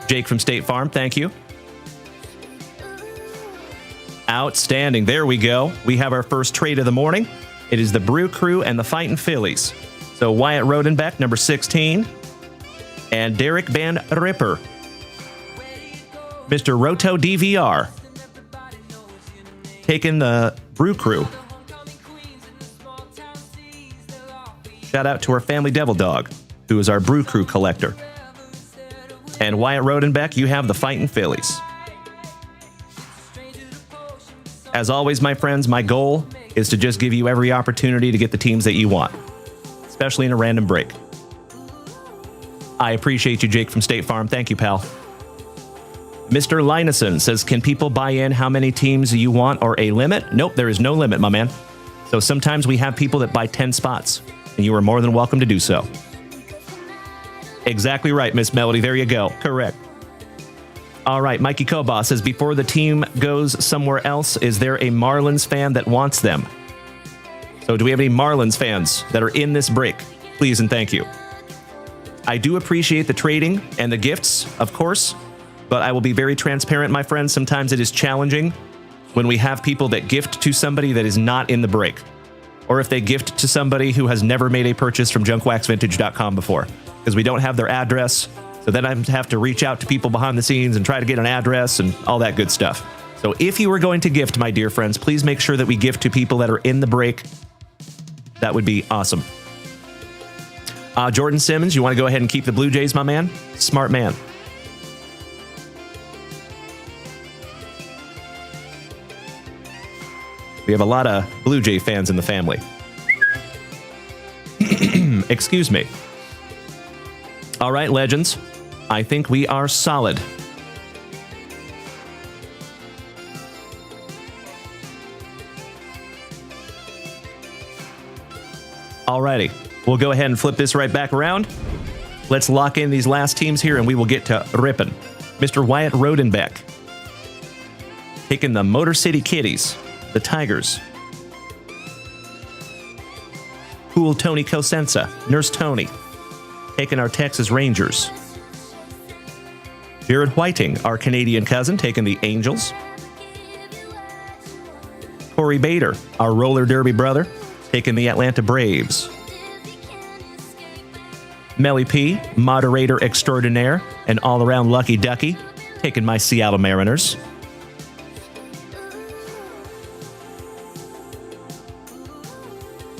Jake from State Farm, thank you. Outstanding. There we go. We have our first trade of the morning. It is the Brew Crew and the Fightin' Phillies. So Wyatt Rodenbeck, number 16. And Derek Van Ripper. Mr. Roto DVR. Taking the Brew Crew. Shout out to our family Devil Dog, who is our Brew Crew collector. And Wyatt Rodenbeck, you have the Fightin' Phillies. As always, my friends, my goal is to just give you every opportunity to get the teams that you want, especially in a random break. I appreciate you, Jake from State Farm. Thank you, pal. Mr. Lineson says, can people buy in how many teams you want or a limit? Nope, there is no limit, my man. So sometimes we have people that buy 10 spots, and you are more than welcome to do so. Exactly right, Miss Melody. There you go. Correct. All right, Mikey Kobos says, before the team goes somewhere else, is there a Marlins fan that wants them? So do we have any Marlins fans that are in this break? Please and thank you. I do appreciate the trading and the gifts, of course, but I will be very transparent, my friends. Sometimes it is challenging when we have people that gift to somebody that is not in the break, or if they gift to somebody who has never made a purchase from junkwaxvintage.com before, because we don't have their address. So then I have to reach out to people behind the scenes and try to get an address and all that good stuff. So if you were going to gift, my dear friends, please make sure that we gift to people that are in the break. That would be awesome. Jordan Simmons, you want to go ahead and keep the Blue Jays, my man? Smart man. We have a lot of Blue Jay fans in the family. Excuse me. All right, legends. I think we are solid. Alrighty. We'll go ahead and flip this right back around. Let's lock in these last teams here, and we will get to ripping. Mr. Wyatt Rodenbeck. Taking the Motor City Kitties. The Tigers. Cool Tony Cosenza. Nurse Tony. Taking our Texas Rangers. Jared Whiting, our Canadian cousin, taking the Angels. Corey Bader, our roller derby brother, taking the Atlanta Braves. Melly P, moderator extraordinaire and all-around lucky ducky, taking my Seattle Mariners.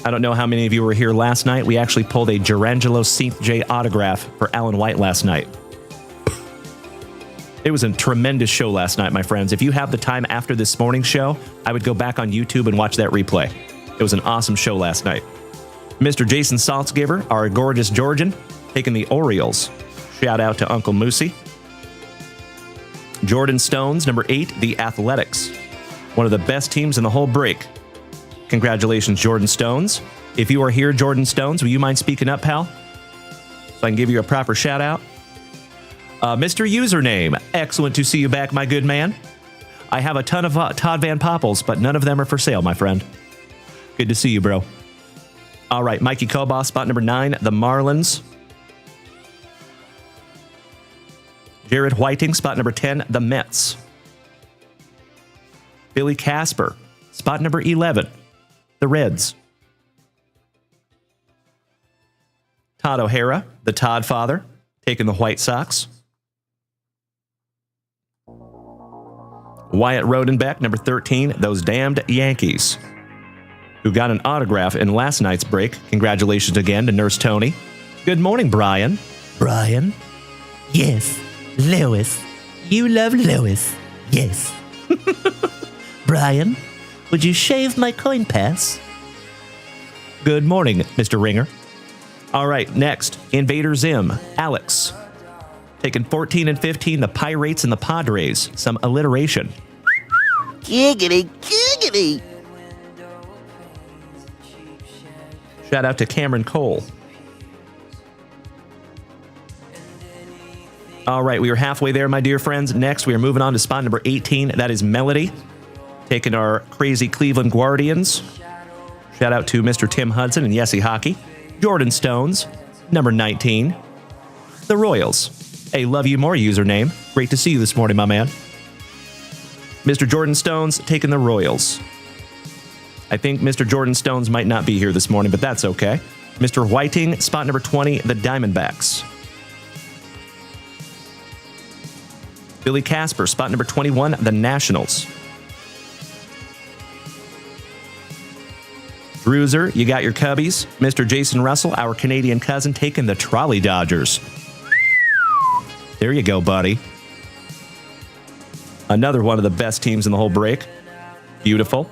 I don't know how many of you were here last night. We actually pulled a Gerangelo St. J autograph for Alan White last night. It was a tremendous show last night, my friends. If you have the time after this morning's show, I would go back on YouTube and watch that replay. It was an awesome show last night. Mr. Jason Saltzgiver, our gorgeous Georgian, taking the Orioles. Shout out to Uncle Moosey. Jordan Stones, number 8, the Athletics. One of the best teams in the whole break. Congratulations, Jordan Stones. If you are here, Jordan Stones, will you mind speaking up, pal? So I can give you a proper shout out. Mr. Username, excellent to see you back, my good man. I have a ton of Todd Van Poppels, but none of them are for sale, my friend. Good to see you, bro. All right, Mikey Kobos, spot number 9, the Marlins. Jared Whiting, spot number 10, the Mets. Billy Casper, spot number 11, the Reds. Todd O'Hara, the Todd father, taking the White Sox. Wyatt Rodenbeck, number 13, those damned Yankees, who got an autograph in last night's break. Congratulations again to Nurse Tony. Good morning, Brian. Brian? Yes. Lewis. You love Lewis. Yes. Brian, would you shave my coin pass? Good morning, Mr. Ringer. All right, next, Invader Zim, Alex. Taking 14 and 15, the Pirates and the Padres. Some alliteration. Giggity, giggity. Shout out to Cameron Cole. All right, we are halfway there, my dear friends. Next, we are moving on to spot number 18. That is Melody, taking our crazy Cleveland Guardians. Shout out to Mr. Tim Hudson and Yessie Hockey. Jordan Stones, number 19. The Royals, a Love You More username. Great to see you this morning, my man. Mr. Jordan Stones taking the Royals. I think Mr. Jordan Stones might not be here this morning, but that's okay. Mr. Whiting, spot number 20, the Diamondbacks. Billy Casper, spot number 21, the Nationals. Bruiser, you got your Cubbies. Mr. Jason Russell, our Canadian cousin, taking the Trolley Dodgers. There you go, buddy. Another one of the best teams in the whole break. Beautiful.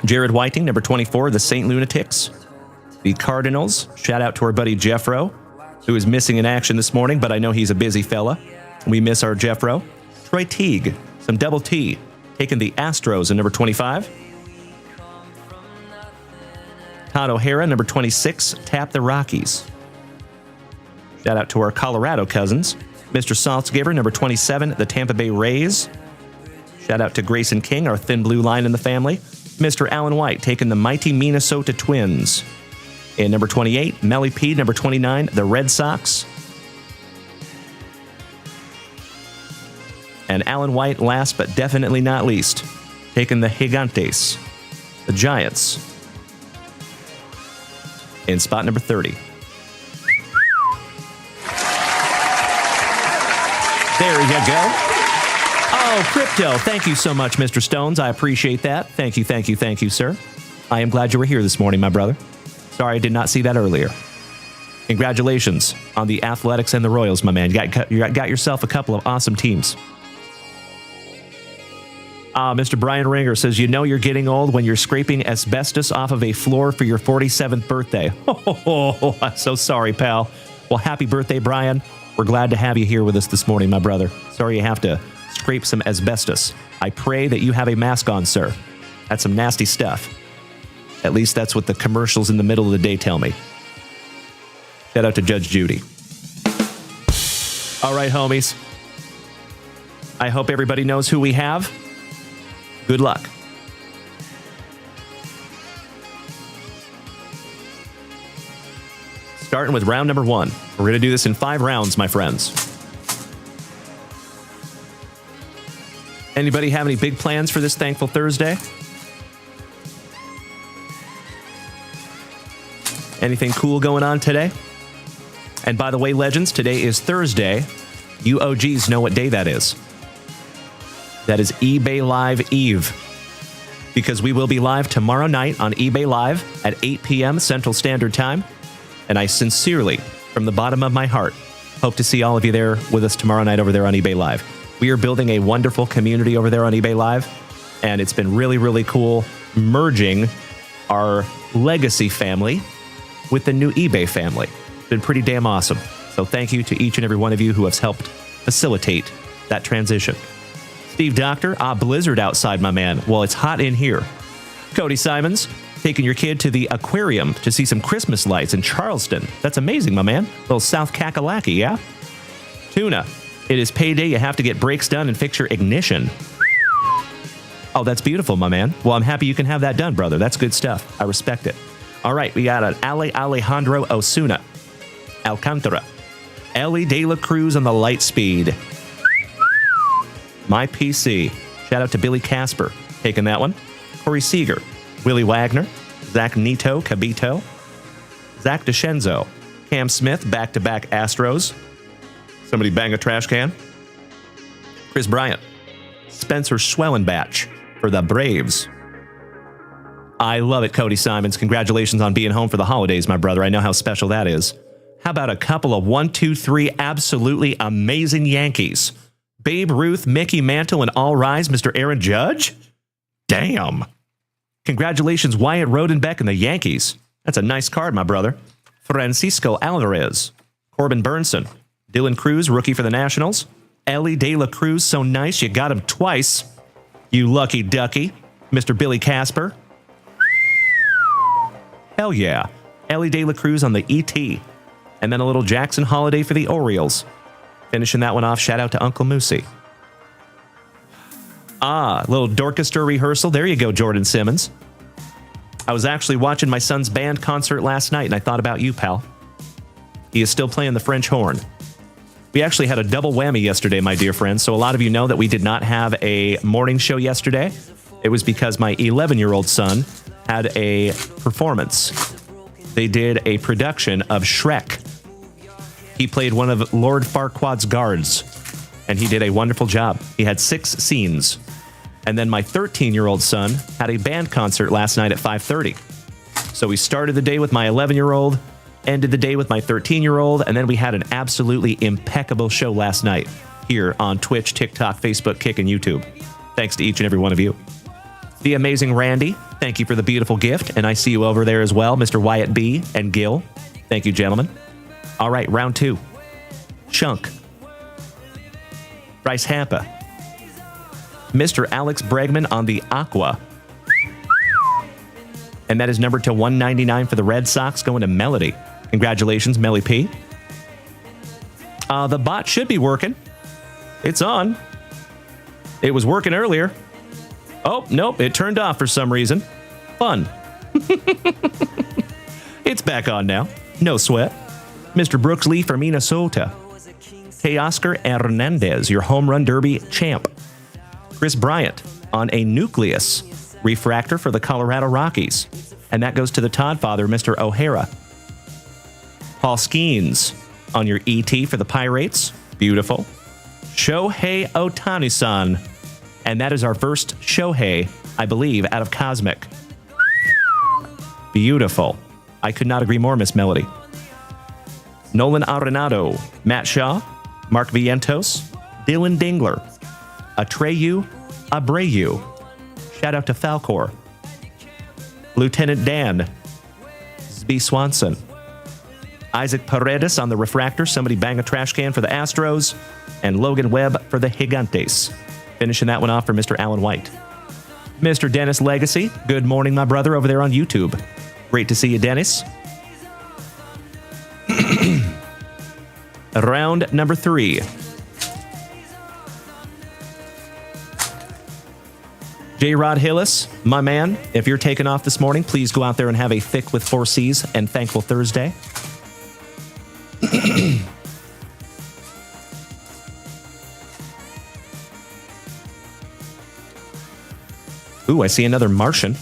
Jared Whiting, number 24, the St. Lunatics. The Cardinals, shout out to our buddy Jeffro, who is missing in action this morning, but I know he's a busy fella. We miss our Jeffro. Troy Teague, some double T, taking the Astros in number 25. Todd O'Hara, number 26, Tap the Rockies. Shout out to our Colorado cousins. Mr. Saltzgiver, number 27, the Tampa Bay Rays. Shout out to Grayson King, our thin blue line in the family. Mr. Alan White taking the mighty Minnesota Twins. And number 28, Melly P, number 29, the Red Sox. And Alan White, last but definitely not least, taking the Gigantes, the Giants, in spot number 30. There you go. Oh, Crypto, thank you so much, Mr. Stones. I appreciate that. Thank you, sir. I am glad you were here this morning, my brother. Sorry I did not see that earlier. Congratulations on the Athletics and the Royals, my man. You got yourself a couple of awesome teams. Mr. Brian Ringer says, you know you're getting old when you're scraping asbestos off of a floor for your 47th birthday. Oh, I'm so sorry, pal. Well, happy birthday, Brian. We're glad to have you here with us this morning, my brother. Sorry you have to scrape some asbestos. I pray that you have a mask on, sir. That's some nasty stuff. At least that's what the commercials in the middle of the day tell me. Shout out to Judge Judy. All right, homies. I hope everybody knows who we have. Good luck. Starting with round number 1. We're going to do this in 5 rounds, my friends. Anybody have any big plans for this Thankful Thursday? Anything cool going on today? And by the way, legends, today is Thursday. You OGs know what day that is. That is eBay Live Eve. Because we will be live tomorrow night on eBay Live at 8 p.m. Central Standard Time. And I sincerely, from the bottom of my heart, hope to see all of you there with us tomorrow night over there on eBay Live. We are building a wonderful community over there on eBay Live. And it's been really, really cool merging our legacy family with the new eBay family. It's been pretty damn awesome. So thank you to each and every one of you who has helped facilitate that transition. Steve Doctor, blizzard outside, my man. Well, it's hot in here. Cody Simons, taking your kid to the aquarium to see some Christmas lights in Charleston. That's amazing, my man. Little South Kakalaki, yeah? Tuna, it is payday. You have to get brakes done and fix your ignition. Oh, that's beautiful, my man. Well, I'm happy you can have that done, brother. That's good stuff. I respect it. All right, we got an Alejandro Osuna. Alcantara. Ellie De La Cruz on the light speed. My PC. Shout out to Billy Casper. Taking that one. Corey Seager. Willie Wagner. Zach Nito Cabito. Zach DeScenzo. Cam Smith. Back-to-back Astros. Somebody bang a trash can. Chris Bryant. Spencer Schwellenbach for the Braves. I love it, Cody Simons. Congratulations on being home for the holidays, my brother. I know how special that is. How about a couple of 1, 2, 3 absolutely amazing Yankees? Babe Ruth, Mickey Mantle, and all rise, Mr. Aaron Judge? Damn. Congratulations, Wyatt Rodenbeck and the Yankees. That's a nice card, my brother. Francisco Alvarez. Corbin Burnson. Dylan Cruz, rookie for the Nationals. Ellie De La Cruz, so nice you got him twice. You lucky ducky. Mr. Billy Casper. Hell yeah. Ellie De La Cruz on the ET. And then a little Jackson Holiday for the Orioles. Finishing that one off, shout out to Uncle Moosey. Little Dorchester rehearsal. There you go, Jordan Simmons. I was actually watching my son's band concert last night, and I thought about you, pal. He is still playing the French horn. We actually had a double whammy yesterday, my dear friends. So a lot of you know that we did not have a morning show yesterday. It was because my 11-year-old son had a performance. They did a production of Shrek. He played one of Lord Farquaad's guards, and he did a wonderful job. He had 6 scenes. And then my 13-year-old son had a band concert last night at 5:30. So we started the day with my 11-year-old, ended the day with my 13-year-old, and then we had an absolutely impeccable show last night here on Twitch, TikTok, Facebook, Kick, and YouTube. Thanks to each and every one of you. The amazing Randy, thank you for the beautiful gift, and I see you over there as well, Mr. Wyatt B. and Gil. Thank you, gentlemen. All right, round 2. Chunk. Bryce Hampa. Mr. Alex Bregman on the Aqua. And that is numbered to 199 for the Red Sox, going to Melody. Congratulations, Melly P. The bot should be working. It's on. It was working earlier. Oh, nope, it turned off for some reason. Fun. It's back on now. No sweat. Mr. Brooks Lee from Minnesota. Teoscar Hernandez, your home run derby champ. Chris Bryant on a Nucleus refractor for the Colorado Rockies. And that goes to the Todd father, Mr. O'Hara. Paul Skeens on your ET for the Pirates. Beautiful. Shohei Ohtani-san. And that is our first Shohei, I believe, out of Cosmic. Beautiful. I could not agree more, Miss Melody. Nolan Arenado, Matt Shaw, Mark Vientos, Dylan Dingler, Atreyu Abreu. Shout out to Falcor. Lieutenant Dan, Zby Swanson. Isaac Paredes on the refractor. Somebody bang a trash can for the Astros. And Logan Webb for the Gigantes. Finishing that one off for Mr. Alan White. Mr. Dennis Legacy, good morning, my brother, over there on YouTube. Great to see you, Dennis. Round number 3. J. Rod Hillis, my man, if you're taking off this morning, please go out there and have a thick with 4 C's and thankful Thursday. Ooh, I see another Martian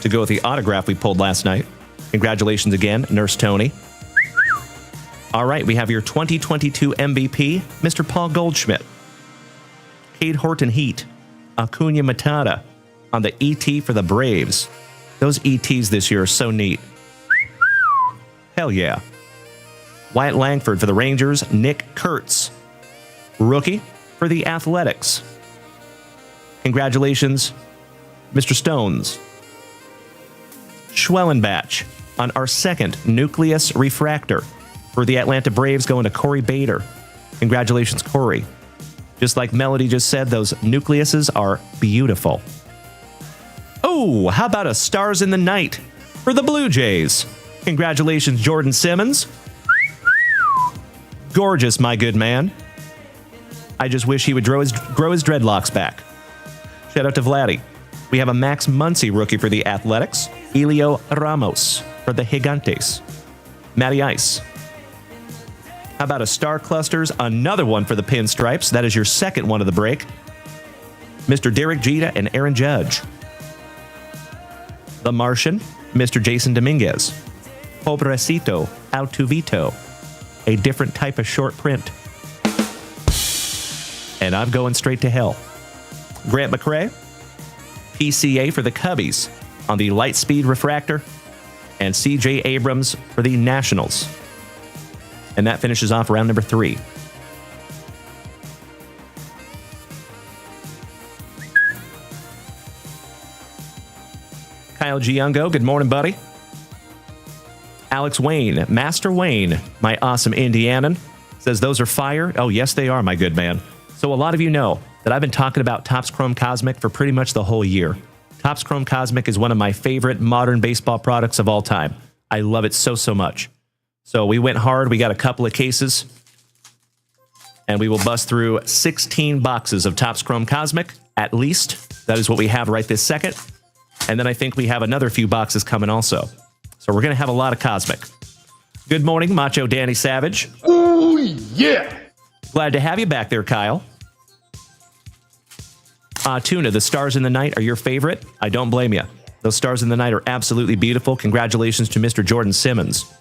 to go with the autograph we pulled last night. Congratulations again, Nurse Tony. All right, we have your 2022 MVP, Mr. Paul Goldschmidt. Cade Horton Heat, Acuna Matata on the ET for the Braves. Those ETs this year are so neat. Hell yeah. Wyatt Langford for the Rangers, Nick Kurtz. Rookie for the Athletics. Congratulations, Mr. Stones. Schwellenbach on our second Nucleus refractor for the Atlanta Braves, going to Corey Bader. Congratulations, Corey. Just like Melody just said, those nucleuses are beautiful. Oh, how about a Stars in the Night for the Blue Jays? Congratulations, Jordan Simmons. Gorgeous, my good man. I just wish he would grow his dreadlocks back. Shout out to Vladdy. We have a Max Muncy rookie for the Athletics. Elio Ramos for the Gigantes. Matty Ice. How about a Star Clusters? Another one for the Pinstripes. That is your second one of the break. Mr. Derek Jeter and Aaron Judge. The Martian, Mr. Jason Dominguez. Pobrecito Altuvito. A different type of short print. And I'm going straight to hell. Grant McRae, PCA for the Cubbies on the Lightspeed refractor, and CJ Abrams for the Nationals. And that finishes off round number 3. Kyle Giungo, good morning, buddy. Alex Wayne, Master Wayne, my awesome Indianan, says those are fire. Oh, yes, they are, my good man. So a lot of you know that I've been talking about Topps Chrome Cosmic for pretty much the whole year. Topps Chrome Cosmic is one of my favorite modern baseball products of all time. I love it so, so much. So we went hard. We got a couple of cases. And we will bust through 16 boxes of Topps Chrome Cosmic, at least. That is what we have right this second. And then I think we have another few boxes coming also. So we're going to have a lot of Cosmic. Good morning, Macho Danny Savage. Oh, yeah. Glad to have you back there, Kyle. Tuna, the Stars in the Night are your favorite? I don't blame you. Those Stars in the Night are absolutely beautiful. Congratulations to Mr. Jordan Simmons.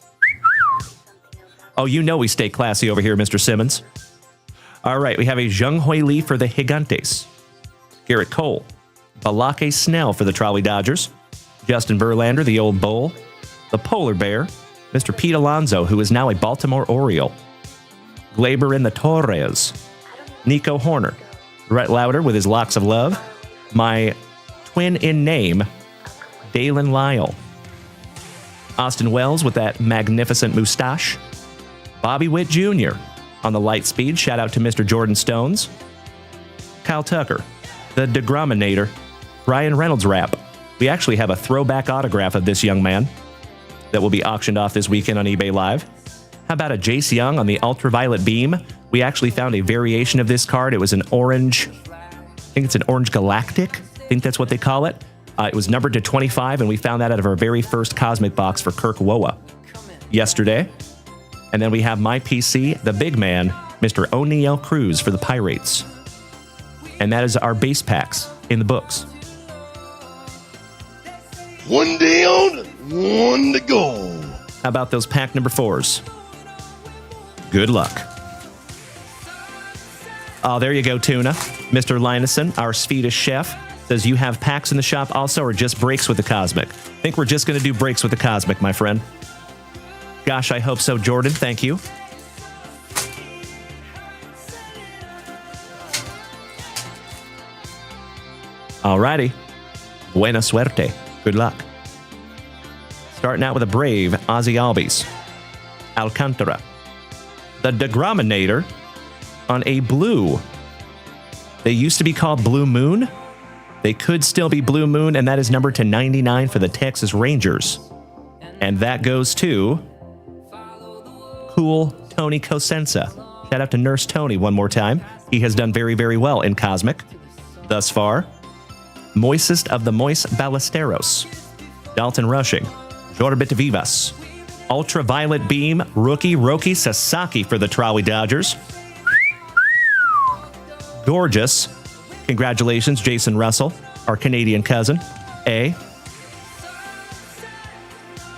Oh, you know we stay classy over here, Mr. Simmons. All right, we have a Jung Hoi Lee for the Gigantes. Garrett Cole. Balake Snell for the Trolley Dodgers. Justin Verlander, the Old Bull. The Polar Bear. Mr. Pete Alonso, who is now a Baltimore Oriole. Glaber in the Torres. Nico Horner. Rhett Lauder with his Locks of Love. My twin in name, Dalen Lyle. Austin Wells with that magnificent mustache. Bobby Witt Jr. on the Lightspeed. Shout out to Mr. Jordan Stones. Kyle Tucker. The Degrominator. Ryan Reynolds rap. We actually have a throwback autograph of this young man that will be auctioned off this weekend on eBay Live. How about a Jace Young on the Ultraviolet Beam? We actually found a variation of this card. It was an orange, I think it's an orange galactic. I think that's what they call it. It was numbered to 25, and we found that out of our very first Cosmic box for Kirk Woa yesterday. And then we have my PC, the big man, Mr. O'Neal Cruz for the Pirates. And that is our base packs in the books. One down, one to go. How about those pack number 4s? Good luck. Oh, there you go, Tuna. Mr. Linusson, our Swedish chef, says you have packs in the shop also or just breaks with the Cosmic? I think we're just going to do breaks with the Cosmic, my friend. Gosh, I hope so, Jordan. Thank you. Alrighty. Buena suerte. Good luck. Starting out with a brave Ozzy Albies. Alcantara. The Degrominator on a blue. They used to be called Blue Moon. They could still be Blue Moon, and that is numbered to 99 for the Texas Rangers. And that goes to Cool Tony Cosenza. Shout out to Nurse Tony one more time. He has done very, very well in Cosmic thus far. Moistest of the Moist Ballesteros. Dalton Rushing. Jorbit Vivas. Ultraviolet Beam rookie Roki Sasaki for the Trolley Dodgers. Gorgeous. Congratulations, Jason Russell, our Canadian cousin. A.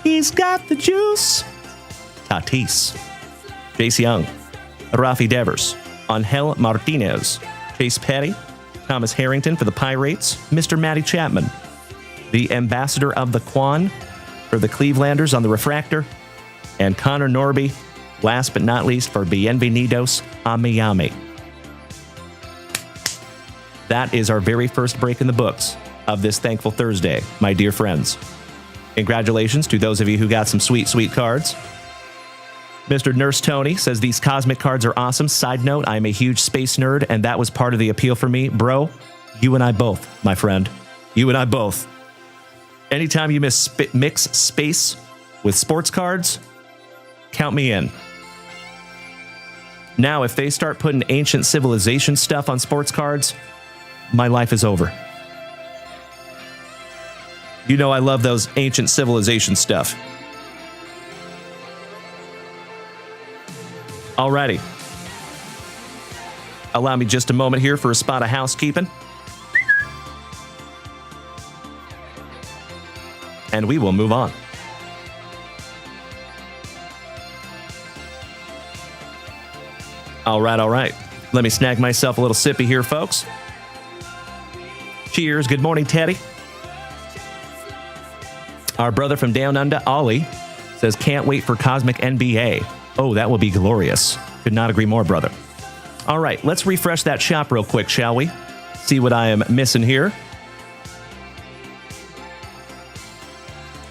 He's got the juice. Tatis. Jace Young. Rafi Devers. Angel Martinez. Chase Petty. Thomas Harrington for the Pirates. Mr. Matty Chapman. The ambassador of the Quan for the Clevelanders on the refractor. And Connor Norby, last but not least, for Bienvenidos a Miami. That is our very first break in the books of this Thankful Thursday, my dear friends. Congratulations to those of you who got some sweet, sweet cards. Mr. Nurse Tony says these Cosmic cards are awesome. Side note, I'm a huge space nerd, and that was part of the appeal for me. Bro, you and I both, my friend. You and I both. Anytime you mix space with sports cards, count me in. Now, if they start putting ancient civilization stuff on sports cards, my life is over. You know I love those ancient civilization stuff. Alrighty. Allow me just a moment here for a spot of housekeeping. And we will move on. All right. Let me snag myself a little sippy here, folks. Cheers. Good morning, Teddy. Our brother from down under, Ollie, says, can't wait for Cosmic NBA. Oh, that will be glorious. Could not agree more, brother. All right, let's refresh that shop real quick, shall we? See what I am missing here.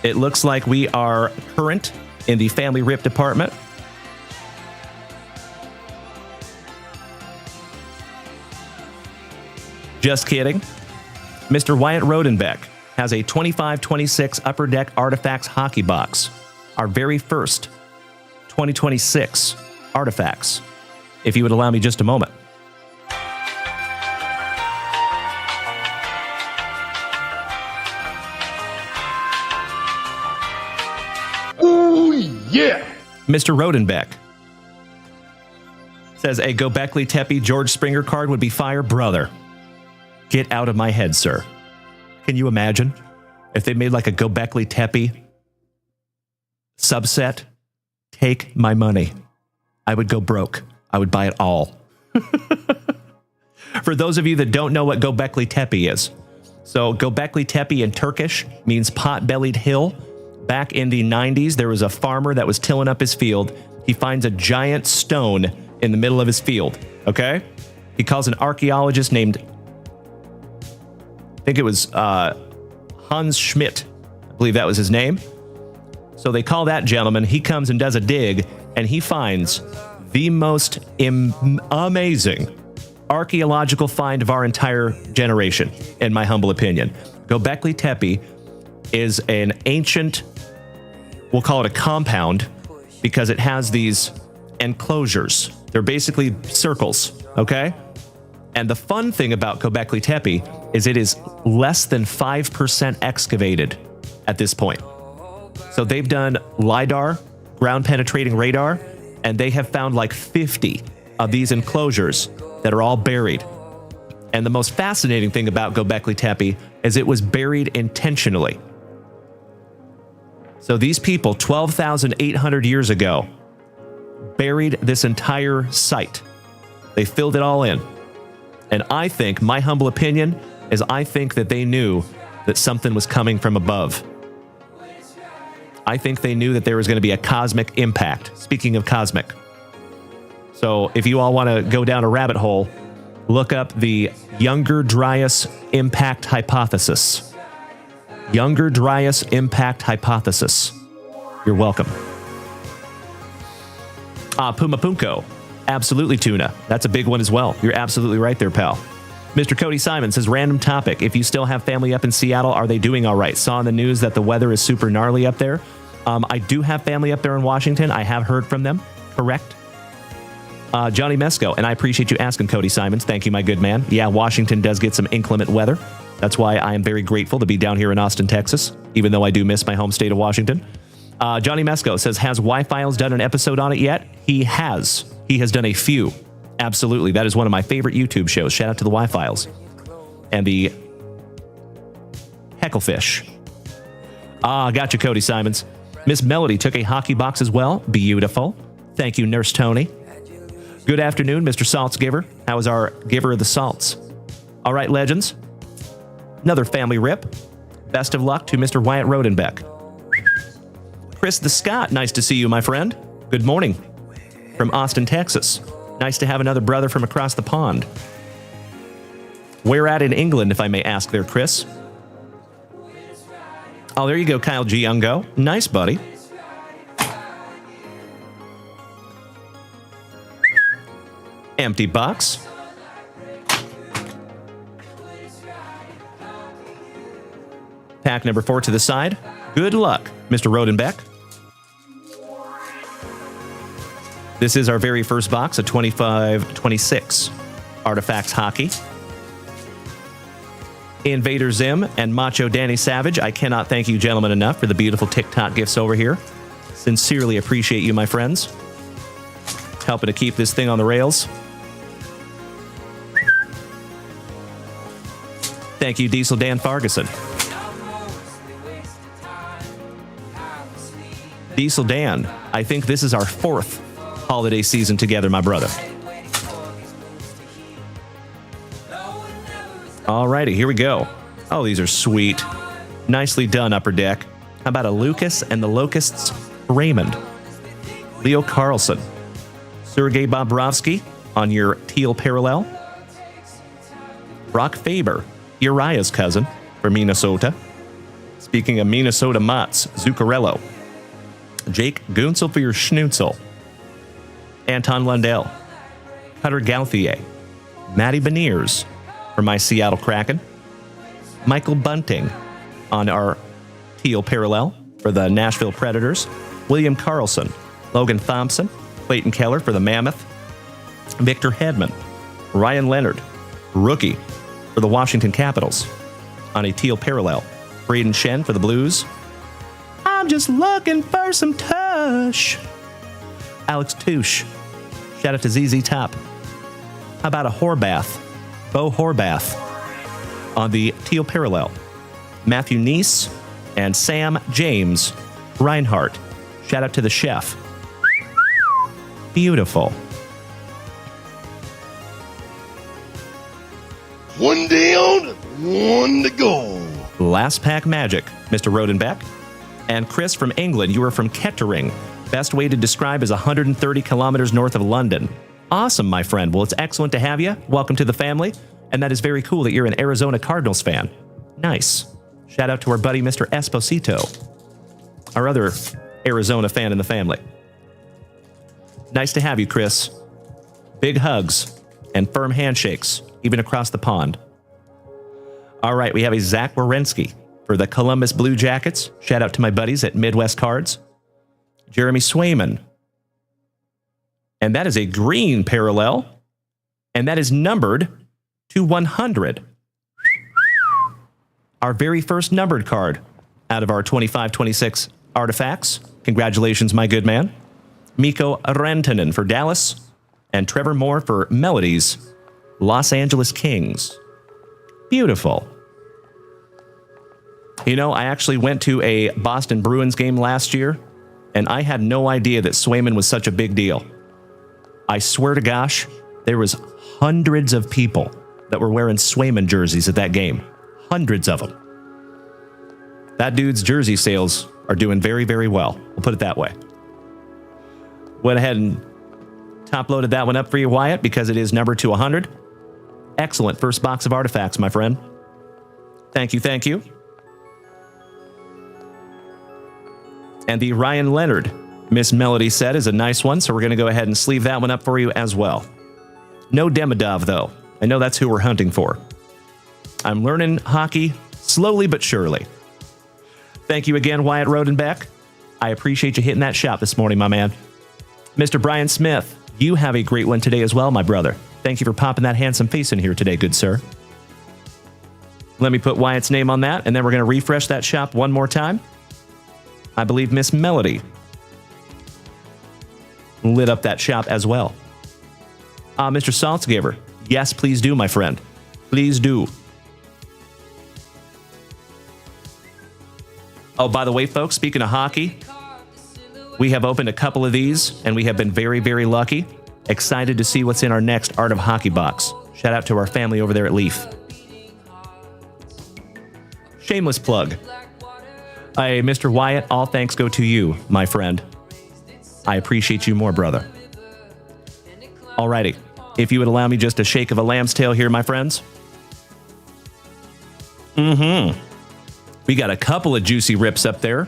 It looks like we are current in the Family Rip department. Just kidding. Mr. Wyatt Rodenbeck has a 25-26 Upper Deck Artifacts hockey box. Our very first 2026 Artifacts. If you would allow me just a moment. Ooh, yeah. Mr. Rodenbeck says a Gobekli Tepe George Springer card would be fire, brother. Get out of my head, sir. Can you imagine if they made like a Gobekli Tepe subset? Take my money. I would go broke. I would buy it all. For those of you that don't know what Gobekli Tepe is. So Gobekli Tepe in Turkish means pot-bellied hill. Back in the 90s, there was a farmer that was tilling up his field. He finds a giant stone in the middle of his field. Okay? He calls an archaeologist named, I think it was Hans Schmidt. I believe that was his name. So they call that gentleman. He comes and does a dig, and he finds the most amazing archaeological find of our entire generation, in my humble opinion. Gobekli Tepe is an ancient, we'll call it a compound, because it has these enclosures. They're basically circles, okay? And the fun thing about Göbekli Tepe is it is less than 5% excavated at this point. So they've done LiDAR, ground penetrating radar, and they have found like 50 of these enclosures that are all buried. And the most fascinating thing about Göbekli Tepe is it was buried intentionally. So these people, 12,800 years ago, buried this entire site. They filled it all in. And I think, my humble opinion, is I think that they knew that something was coming from above. I think they knew that there was going to be a cosmic impact. Speaking of cosmic. So if you all want to go down a rabbit hole, look up the Younger Dryas Impact Hypothesis. Younger Dryas Impact Hypothesis. You're welcome. Puma Punko. Absolutely tuna. That's a big one as well. You're absolutely right there, pal. Mr. Cody Simon says, random topic. If you still have family up in Seattle, are they doing all right? Saw in the news that the weather is super gnarly up there. I do have family up there in Washington. I have heard from them. Correct. Johnny Mesco, and I appreciate you asking, Cody Simons. Thank you, my good man. Yeah, Washington does get some inclement weather. That's why I am very grateful to be down here in Austin, Texas, even though I do miss my home state of Washington. Johnny Mesco says, has Y-Files done an episode on it yet? He has. He has done a few. Absolutely. That is one of my favorite YouTube shows. Shout out to the Y-Files. And the Hecklefish. Gotcha, Cody Simons. Miss Melody took a hockey box as well. Beautiful. Thank you, Nurse Tony. Good afternoon, Mr. Salts Giver. How is our giver of the salts? All right, legends. Another family rip. Best of luck to Mr. Wyatt Rodenbeck. Chris the Scott, nice to see you, my friend. Good morning. From Austin, Texas. Nice to have another brother from across the pond. Where at in England, if I may ask there, Chris? Oh, there you go, Kyle G. Ungo. Nice, buddy. Empty box. Pack number 4 to the side. Good luck, Mr. Rodenbeck. This is our very first box of 25-26 Artifacts Hockey. Invader Zim and Macho Danny Savage, I cannot thank you gentlemen enough for the beautiful TikTok gifts over here. Sincerely appreciate you, my friends. Helping to keep this thing on the rails. Thank you, Diesel Dan Farguson. Diesel Dan, I think this is our 4th holiday season together, my brother. Alrighty, here we go. Oh, these are sweet. Nicely done, Upper Deck. How about a Lucas and the Locusts Raymond? Leo Carlson. Sergei Bobrovsky on your teal parallel. Brock Faber, Uriah's cousin, for Minnesota. Speaking of Minnesota Mutts, Zuccarello. Jake Gunsel for your Schnutzel. Anton Lundell. Cutter Gauthier. Matty Beniers for my Seattle Kraken. Michael Bunting on our teal parallel for the Nashville Predators. William Carlson. Logan Thompson. Clayton Keller for the Mammoth. Victor Hedman. Ryan Leonard. Rookie for the Washington Capitals on a teal parallel. Braden Shen for the Blues. I'm just looking for some tush. Alex Touche. Shout out to ZZ Top. How about a Horvath? Bo Horvath on the teal parallel. Matthew Neese and Sam James Reinhardt. Shout out to the chef. Beautiful. One down, one to go. Last pack magic, Mr. Rodenbeck. And Chris from England, you are from Kettering. Best way to describe is 130 kilometers north of London. Awesome, my friend. Well, it's excellent to have you. Welcome to the family. And that is very cool that you're an Arizona Cardinals fan. Nice. Shout out to our buddy, Mr. Esposito, our other Arizona fan in the family. Nice to have you, Chris. Big hugs and firm handshakes, even across the pond. All right, we have a Zach Werenski For the Columbus Blue Jackets, shout out to my buddies at Midwest Cards. Jeremy Swayman. And that is a green parallel. And that is numbered to 100. Our very first numbered card out of our 25-26 artifacts. Congratulations, my good man. Mikko Rantanen for Dallas. And Trevor Moore for Melodies, Los Angeles Kings. Beautiful. You know, I actually went to a Boston Bruins game last year, and I had no idea that Swayman was such a big deal. I swear to gosh, there was hundreds of people that were wearing Swayman jerseys at that game. Hundreds of them. That dude's jersey sales are doing very, very well. We'll put it that way. Went ahead and top-loaded that one up for you, Wyatt, because it is numbered to 100. Excellent first box of artifacts, my friend. Thank you, thank you. And the Ryan Leonard Miss Melody set is a nice one, so we're going to go ahead and sleeve that one up for you as well. No Demidov, though. I know that's who we're hunting for. I'm learning hockey slowly but surely. Thank you again, Wyatt Rodenbeck. I appreciate you hitting that shot this morning, my man. Mr. Brian Smith, you have a great one today as well, my brother. Thank you for popping that handsome face in here today, good sir. Let me put Wyatt's name on that, and then we're going to refresh that shop one more time. I believe Miss Melody lit up that shop as well. Mr. Saltzgiver, yes, please do, my friend. Please do. Oh, by the way, folks, speaking of hockey, we have opened a couple of these, and we have been very, very lucky. Excited to see what's in our next Art of Hockey box. Shout out to our family over there at Leaf. Shameless plug. Hey, Mr. Wyatt, all thanks go to you, my friend. I appreciate you more, brother. Alrighty. If you would allow me just a shake of a lamb's tail here, my friends. We got a couple of juicy rips up there.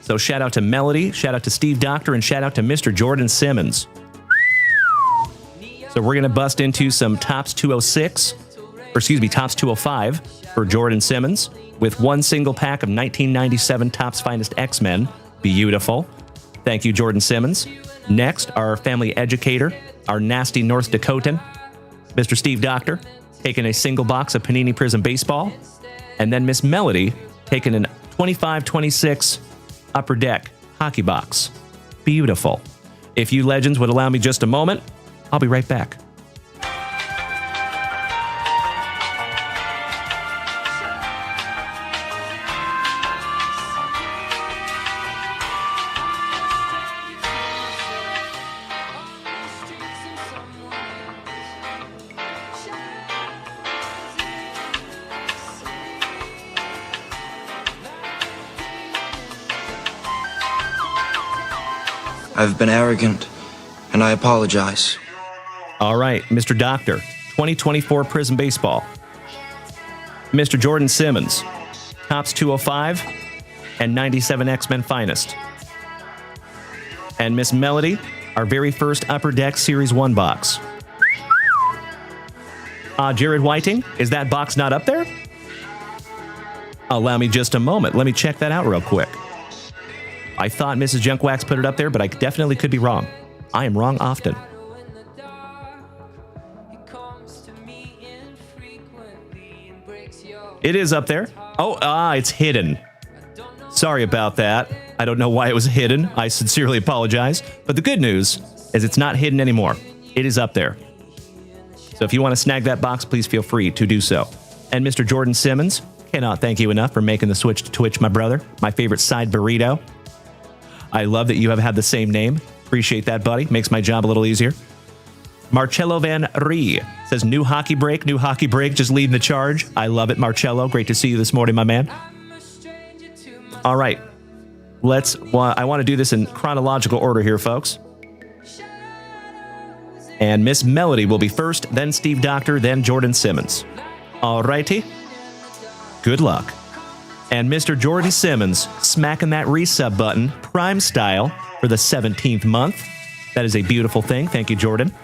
So shout out to Melody, shout out to Steve Doctor, and shout out to Mr. Jordan Simmons. So we're going to bust into some Topps 206, or excuse me, Topps 205 for Jordan Simmons with one single pack of 1997 Topps Finest X-Men. Beautiful. Thank you, Jordan Simmons. Next, our family educator, our nasty North Dakotan, Mr. Steve Doctor, taking a single box of Panini Prism Baseball. And then Miss Melody taking an 25-26 Upper Deck hockey box. Beautiful. If you legends would allow me just a moment, I'll be right back. I've been arrogant, and I apologize. All right, Mr. Doctor, 2024 Prism Baseball. Mr. Jordan Simmons, Topps 205 and 97 X-Men Finest. And Miss Melody, our very first Upper Deck Series 1 box. Jared Whiting, is that box not up there? Allow me just a moment. Let me check that out real quick. I thought Mrs. Junkwax put it up there, but I definitely could be wrong. I am wrong often. It is up there. Oh, it's hidden. Sorry about that. I don't know why it was hidden. I sincerely apologize. But the good news is it's not hidden anymore. It is up there. So if you want to snag that box, please feel free to do so. And Mr. Jordan Simmons, cannot thank you enough for making the switch to Twitch, my brother. My favorite side burrito. I love that you have had the same name. Appreciate that, buddy. Makes my job a little easier. Marcello Van Ree says, new hockey break, just leading the charge. I love it, Marcello. Great to see you this morning, my man. All right. I want to do this in chronological order here, folks. And Miss Melody will be first, then Steve Doctor, then Jordan Simmons. All righty. Good luck. And Mr. Jordan Simmons smacking that resub button, Prime style, for the 17th month. That is a beautiful thing. Thank you, Jordan.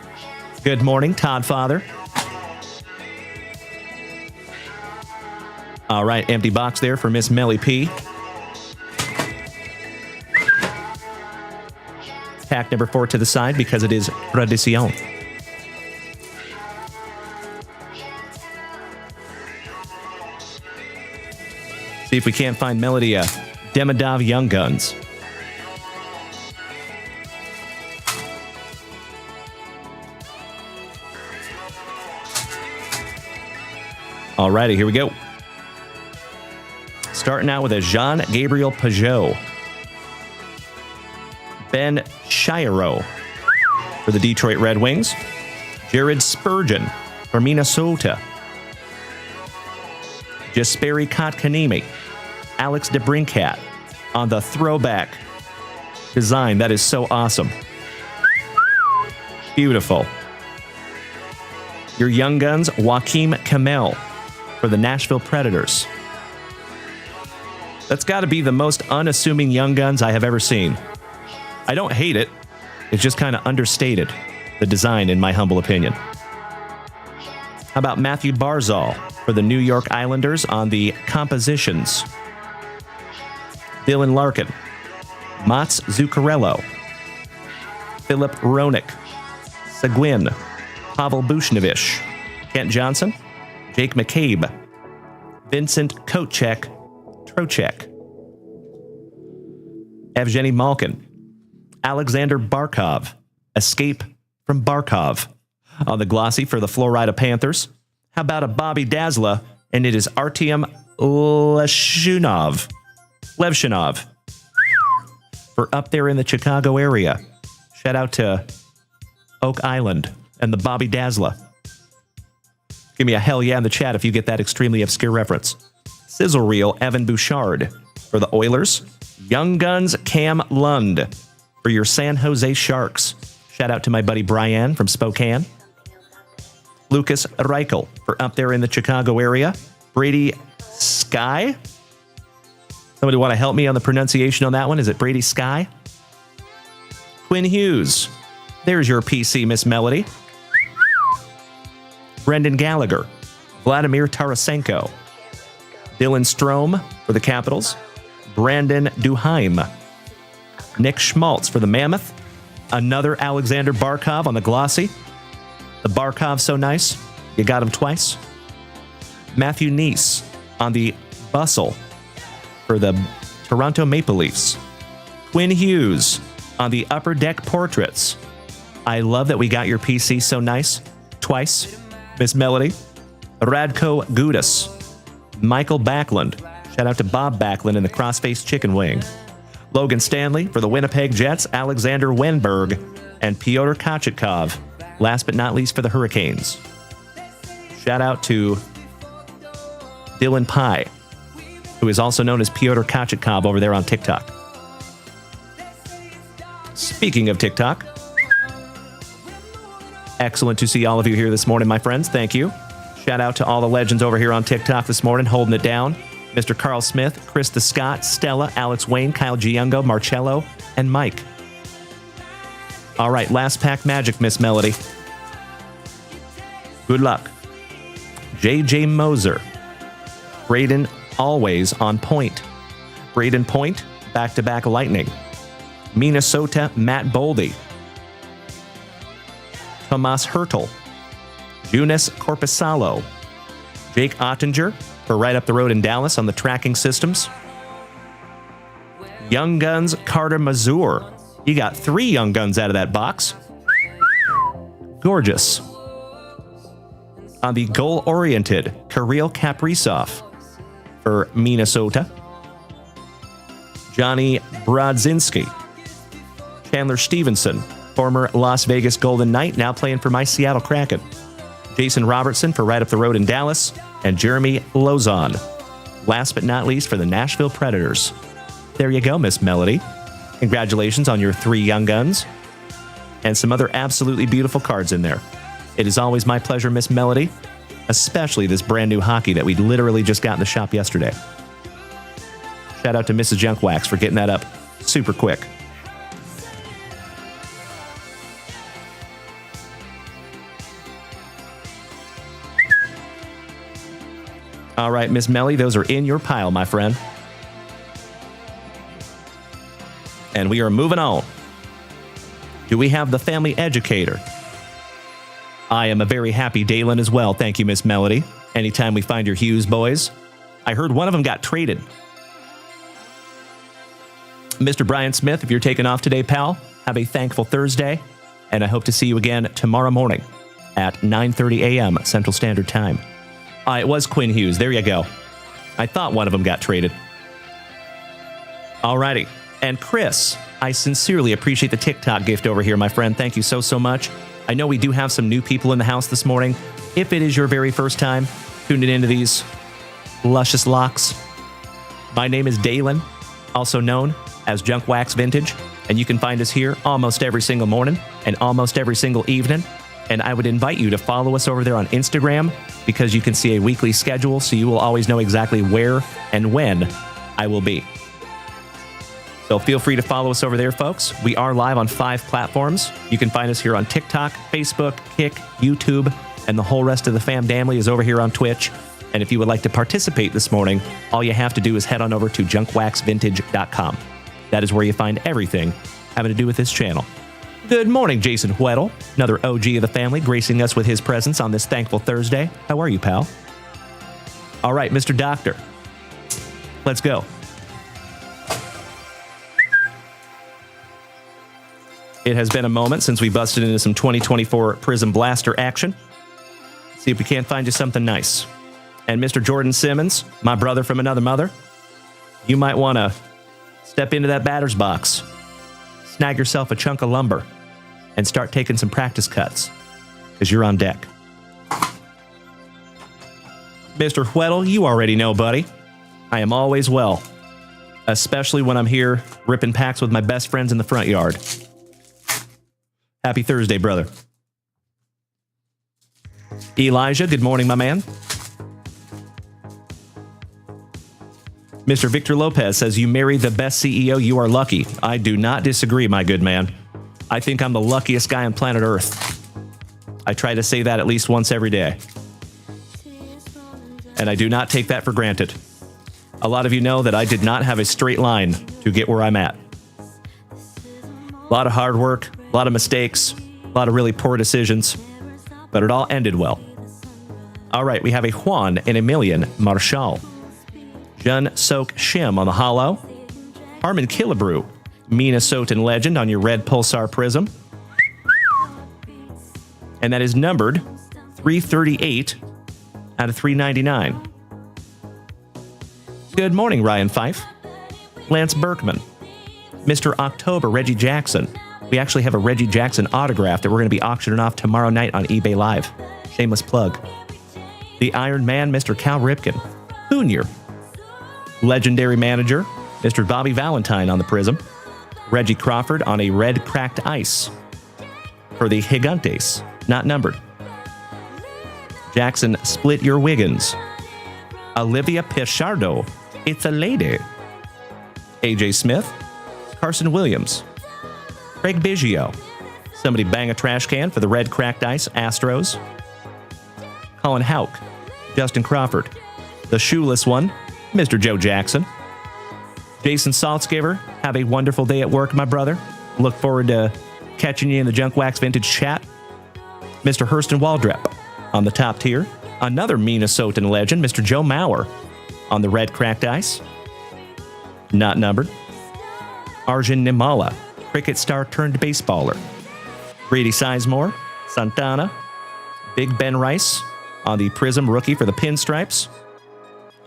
Good morning, Todd Father. All right, empty box there for Miss Melly P. Pack number 4 to the side because it is tradición. See if we can't find Melody a Demidov Young Guns. Alrighty, here we go. Starting out with a Jean-Gabriel Pajot. Ben Shiro for the Detroit Red Wings. Jared Spurgeon for Minnesota. Jesperi Kotkaniemi. Alex DeBrincat on the throwback design. That is so awesome. Beautiful. Your Young Guns, Joaquim Kamel for the Nashville Predators. That's got to be the most unassuming Young Guns I have ever seen. I don't hate it. It's just kind of understated, the design, in my humble opinion. How about Matthew Barzal for the New York Islanders on the compositions? Dylan Larkin, Mats Zuccarello, Philip Roenick, Seguin, Pavel Buchnevich, Kent Johnson, Jake McCabe, Vincent Trocheck, Evgeny Malkin, Alexander Barkov, Escape from Barkov on the glossy for the Florida Panthers. How about a Bobby Dazzler, and it is Artyom Levshunov for up there in the Chicago area. Shout out to Oak Island and the Bobby Dazzler. Give me a hell yeah in the chat if you get that extremely obscure reference. Sizzle Reel Evan Bouchard for the Oilers. Young Guns Cam Lund for your San Jose Sharks. Shout out to my buddy Brian from Spokane. Lucas Reichel for up there in the Chicago area. Brady Sky. Somebody want to help me on the pronunciation on that one? Is it Brady Sky? Quinn Hughes. There's your PC, Miss Melody. Brendan Gallagher. Vladimir Tarasenko. Dylan Strome for the Capitals. Brandon Duheim. Nick Schmaltz for the Mammoth. Another Alexander Barkov on the glossy. The Barkov so nice, you got him twice. Matthew Neese on the Bustle for the Toronto Maple Leafs. Quinn Hughes on the Upper Deck Portraits. I love that we got your PC so nice twice, Miss Melody. Radko Gudas. Michael Backlund. Shout out to Bob Backlund in the Crossface Chicken Wing. Logan Stanley for the Winnipeg Jets. Alexander Wenberg and Pyotr Kochetkov. Last but not least for the Hurricanes. Shout out to Dylan Pye, who is also known as Pyotr Kochetkov over there on TikTok. Speaking of TikTok, excellent to see all of you here this morning, my friends. Thank you. Shout out to all the legends over here on TikTok this morning, holding it down. Mr. Carl Smith, Krista Scott, Stella, Alex Wayne, Kyle Giungo, Marcello, and Mike. All right, last pack magic, Miss Melody. Good luck. J.J. Moser. Braden always on point. Braden Point, back-to-back Lightning. Minnesota, Matt Boldy. Tomas Hertel. Junis Corpusalo. Jake Ottinger for right up the road in Dallas on the tracking systems. Young Guns, Carter Mazur. You got 3 Young Guns out of that box. Gorgeous. On the goal-oriented, Kirill Kaprizov for Minnesota. Johnny Brodzinski. Chandler Stevenson, former Las Vegas Golden Knight, now playing for my Seattle Kraken. Jason Robertson for right up the road in Dallas. And Jeremy Lozon. Last but not least for the Nashville Predators. There you go, Miss Melody. Congratulations on your 3 Young Guns. And some other absolutely beautiful cards in there. It is always my pleasure, Miss Melody. Especially this brand new hockey that we literally just got in the shop yesterday. Shout out to Mrs. Junkwax for getting that up super quick. All right, Miss Melly, those are in your pile, my friend. And we are moving on. Do we have the family educator? I am a very happy Dalen as well. Thank you, Miss Melody. Anytime we find your Hughes boys. I heard one of them got traded. Mr. Brian Smith, if you're taking off today, pal, have a thankful Thursday. And I hope to see you again tomorrow morning at 9:30 a.m. Central Standard Time. It was Quinn Hughes. There you go. I thought one of them got traded. Alrighty. And Chris, I sincerely appreciate the TikTok gift over here, my friend. Thank you so much. I know we do have some new people in the house this morning. If it is your very first time tuning into these luscious locks, my name is Dalen, also known as Junk Wax Vintage, and you can find us here almost every single morning and almost every single evening. And I would invite you to follow us over there on Instagram because you can see a weekly schedule, so you will always know exactly where and when I will be. So feel free to follow us over there, folks. We are live on 5 platforms. You can find us here on TikTok, Facebook, Kick, YouTube, and the whole rest of the fam family is over here on Twitch. And if you would like to participate this morning, all you have to do is head on over to junkwaxvintage.com. That is where you find everything having to do with this channel. Good morning, Jason Weddle, another OG of the family, gracing us with his presence on this thankful Thursday. How are you, pal? All right, Mr. Doctor. Let's go. It has been a moment since we busted into some 2024 Prism Blaster action. See if we can't find you something nice. And Mr. Jordan Simmons, my brother from another mother, you might want to step into that batter's box, snag yourself a chunk of lumber, and start taking some practice cuts, because you're on deck. Mr. Weddle, you already know, buddy. I am always well, especially when I'm here ripping packs with my best friends in the front yard. Happy Thursday, brother. Elijah, good morning, my man. Mr. Victor Lopez says, you married the best CEO, you are lucky. I do not disagree, my good man. I think I'm the luckiest guy on planet Earth. I try to say that at least once every day. And I do not take that for granted. A lot of you know that I did not have a straight line to get where I'm at. A lot of hard work, a lot of mistakes, a lot of really poor decisions, but it all ended well. All right, we have a Juan and Emilian Marshall. Jun Sok Shim on the hollow. Harmon Killebrew, Minnesotan legend on your red Pulsar Prism. And that is numbered 338 out of 399. Good morning, Ryan Fife. Lance Berkman. Mr. October, Reggie Jackson. We actually have a Reggie Jackson autograph that we're going to be auctioning off tomorrow night on eBay Live. Shameless plug. The Iron Man, Mr. Cal Ripken. Junior. Legendary manager, Mr. Bobby Valentine on the Prism. Reggie Crawford on a red cracked ice. For the Gigantes, not numbered. Jackson Split Your Wiggins. Olivia Pichardo, It's a Lady. AJ Smith. Carson Williams. Craig Biggio. Somebody bang a trash can for the red cracked ice, Astros. Colin Houck. Justin Crawford. The shoeless one, Mr. Joe Jackson. Jason Saltzgiver, have a wonderful day at work, my brother. Look forward to catching you in the Junk Wax Vintage chat. Mr. Hurston Waldrep on the top tier. Another Minnesotan legend, Mr. Joe Mauer on the red cracked ice. Not numbered. Arjun Nimala, cricket star turned baseballer. Brady Sizemore, Santana. Big Ben Rice on the Prism rookie for the Pinstripes.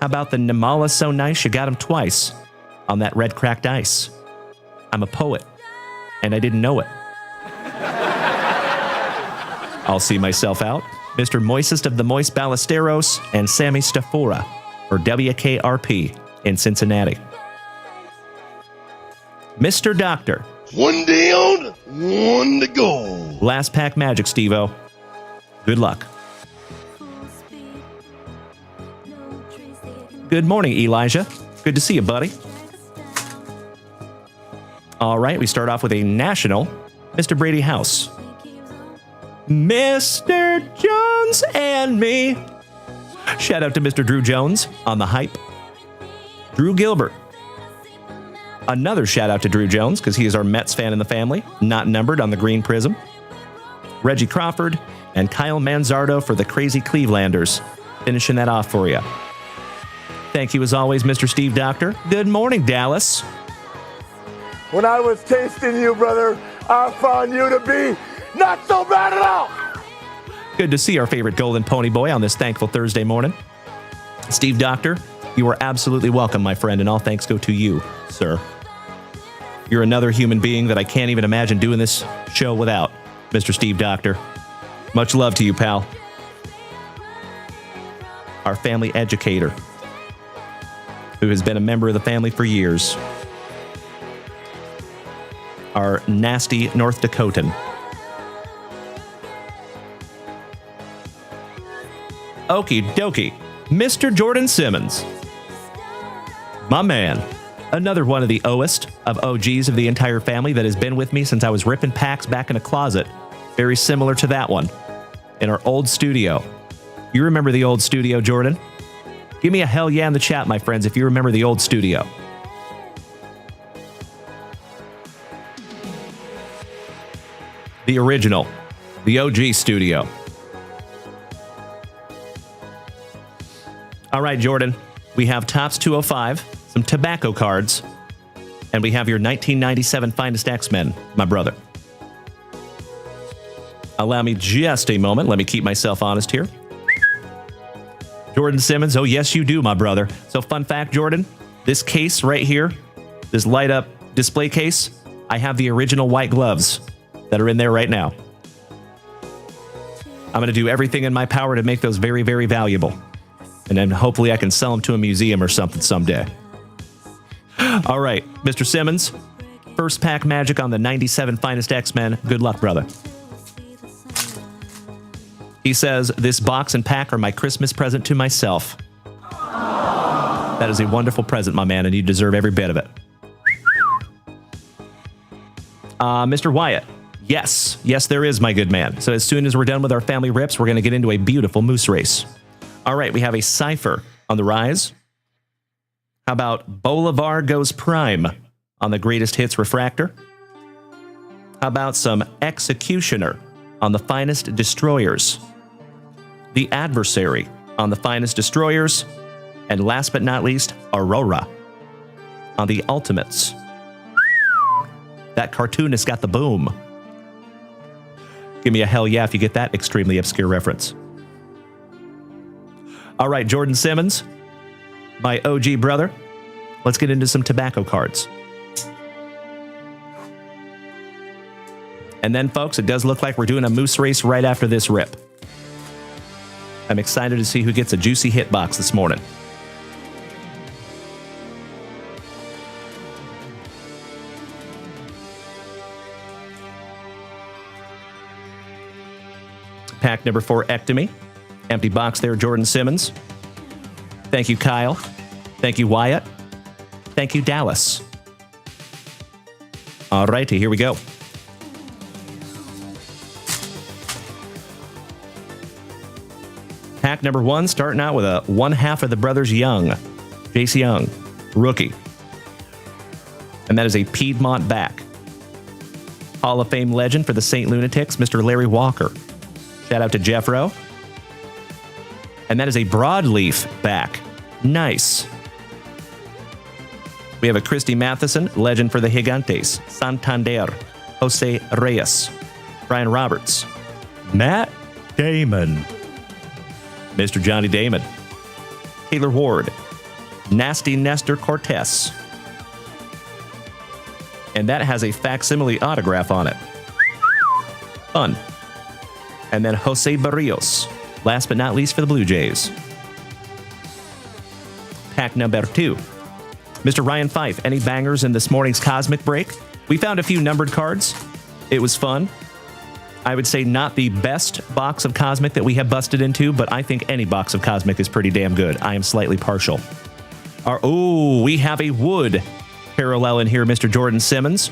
How about the Nimala so nice you got him twice on that red cracked ice? I'm a poet, and I didn't know it. I'll see myself out. Mr. Moistest of the Moist Ballesteros and Sammy Stafora for WKRP in Cincinnati. Mr. Doctor. One down, one to go. Last pack magic, Steve-O. Good luck. Good morning, Elijah. Good to see you, buddy. All right, we start off with a national, Mr. Brady House. Mr. Jones and me Shout out to Mr. Drew Jones on the hype. Drew Gilbert. Another shout out to Drew Jones because he is our Mets fan in the family, not numbered on the Green Prism. Reggie Crawford and Kyle Manzardo for the Crazy Clevelanders. Finishing that off for you. Thank you as always, Mr. Steve Doctor. Good morning, Dallas. When I was tasting you, brother, I found you to be not so bad at all. Good to see our favorite golden pony boy on this thankful Thursday morning. Steve Doctor, you are absolutely welcome, my friend, and all thanks go to you, sir. You're another human being that I can't even imagine doing this show without, Mr. Steve Doctor. Much love to you, pal. Our family educator, who has been a member of the family for years. Our nasty North Dakotan. Okie dokie. Mr. Jordan Simmons. My man. Another one of the Oest of OGs of the entire family that has been with me since I was ripping packs back in a closet. Very similar to that one. In our old studio. You remember the old studio, Jordan? Give me a hell yeah in the chat, my friends, if you remember the old studio. The original. The OG studio. All right, Jordan. We have Topps 205, some tobacco cards, and we have your 1997 Finest X-Men, my brother. Allow me just a moment. Let me keep myself honest here. Jordan Simmons, oh yes you do, my brother. So fun fact, Jordan, this case right here, this light up display case, I have the original white gloves that are in there right now. I'm going to do everything in my power to make those very, very valuable. And then hopefully I can sell them to a museum or something someday. All right, Mr. Simmons, first pack magic on the 97 Finest X-Men. Good luck, brother. He says, this box and pack are my Christmas present to myself. That is a wonderful present, my man, and you deserve every bit of it. Mr. Wyatt. Yes. Yes, there is, my good man. So as soon as we're done with our family rips, we're going to get into a beautiful moose race. All right, we have a Cypher on the rise. How about Bolivar goes prime on the greatest hits refractor? How about some Executioner on the Finest Destroyers? The Adversary on the Finest Destroyers? And last but not least, Aurora on the Ultimates. That cartoonist got the boom. Give me a hell yeah if you get that extremely obscure reference. All right, Jordan Simmons, my OG brother. Let's get into some tobacco cards. And then, folks, it does look like we're doing a moose race right after this rip. I'm excited to see who gets a juicy hit box this morning. Pack number 4, Ectomy. Empty box there, Jordan Simmons. Thank you, Kyle. Thank you, Wyatt. Thank you, Dallas. All righty, here we go. Pack number 1, starting out with a 1/2 of the Brothers Young. Jace Young, rookie. And that is a Piedmont back. Hall of Fame legend for the St. Lunatics, Mr. Larry Walker. Shout out to Jeff Rowe. And that is a broadleaf back. Nice. We have a Christy Matheson, legend for the Gigantes. Santander. Jose Reyes. Brian Roberts. Matt Damon. Mr. Johnny Damon. Taylor Ward. Nasty Nestor Cortez. And that has a facsimile autograph on it. Fun. And then Jose Barrios. Last but not least for the Blue Jays. Pack number 2. Mr. Ryan Fife, any bangers in this morning's Cosmic Break? We found a few numbered cards. It was fun. I would say not the best box of Cosmic that we have busted into, but I think any box of Cosmic is pretty damn good. I am slightly partial. We have a wood parallel in here, Mr. Jordan Simmons.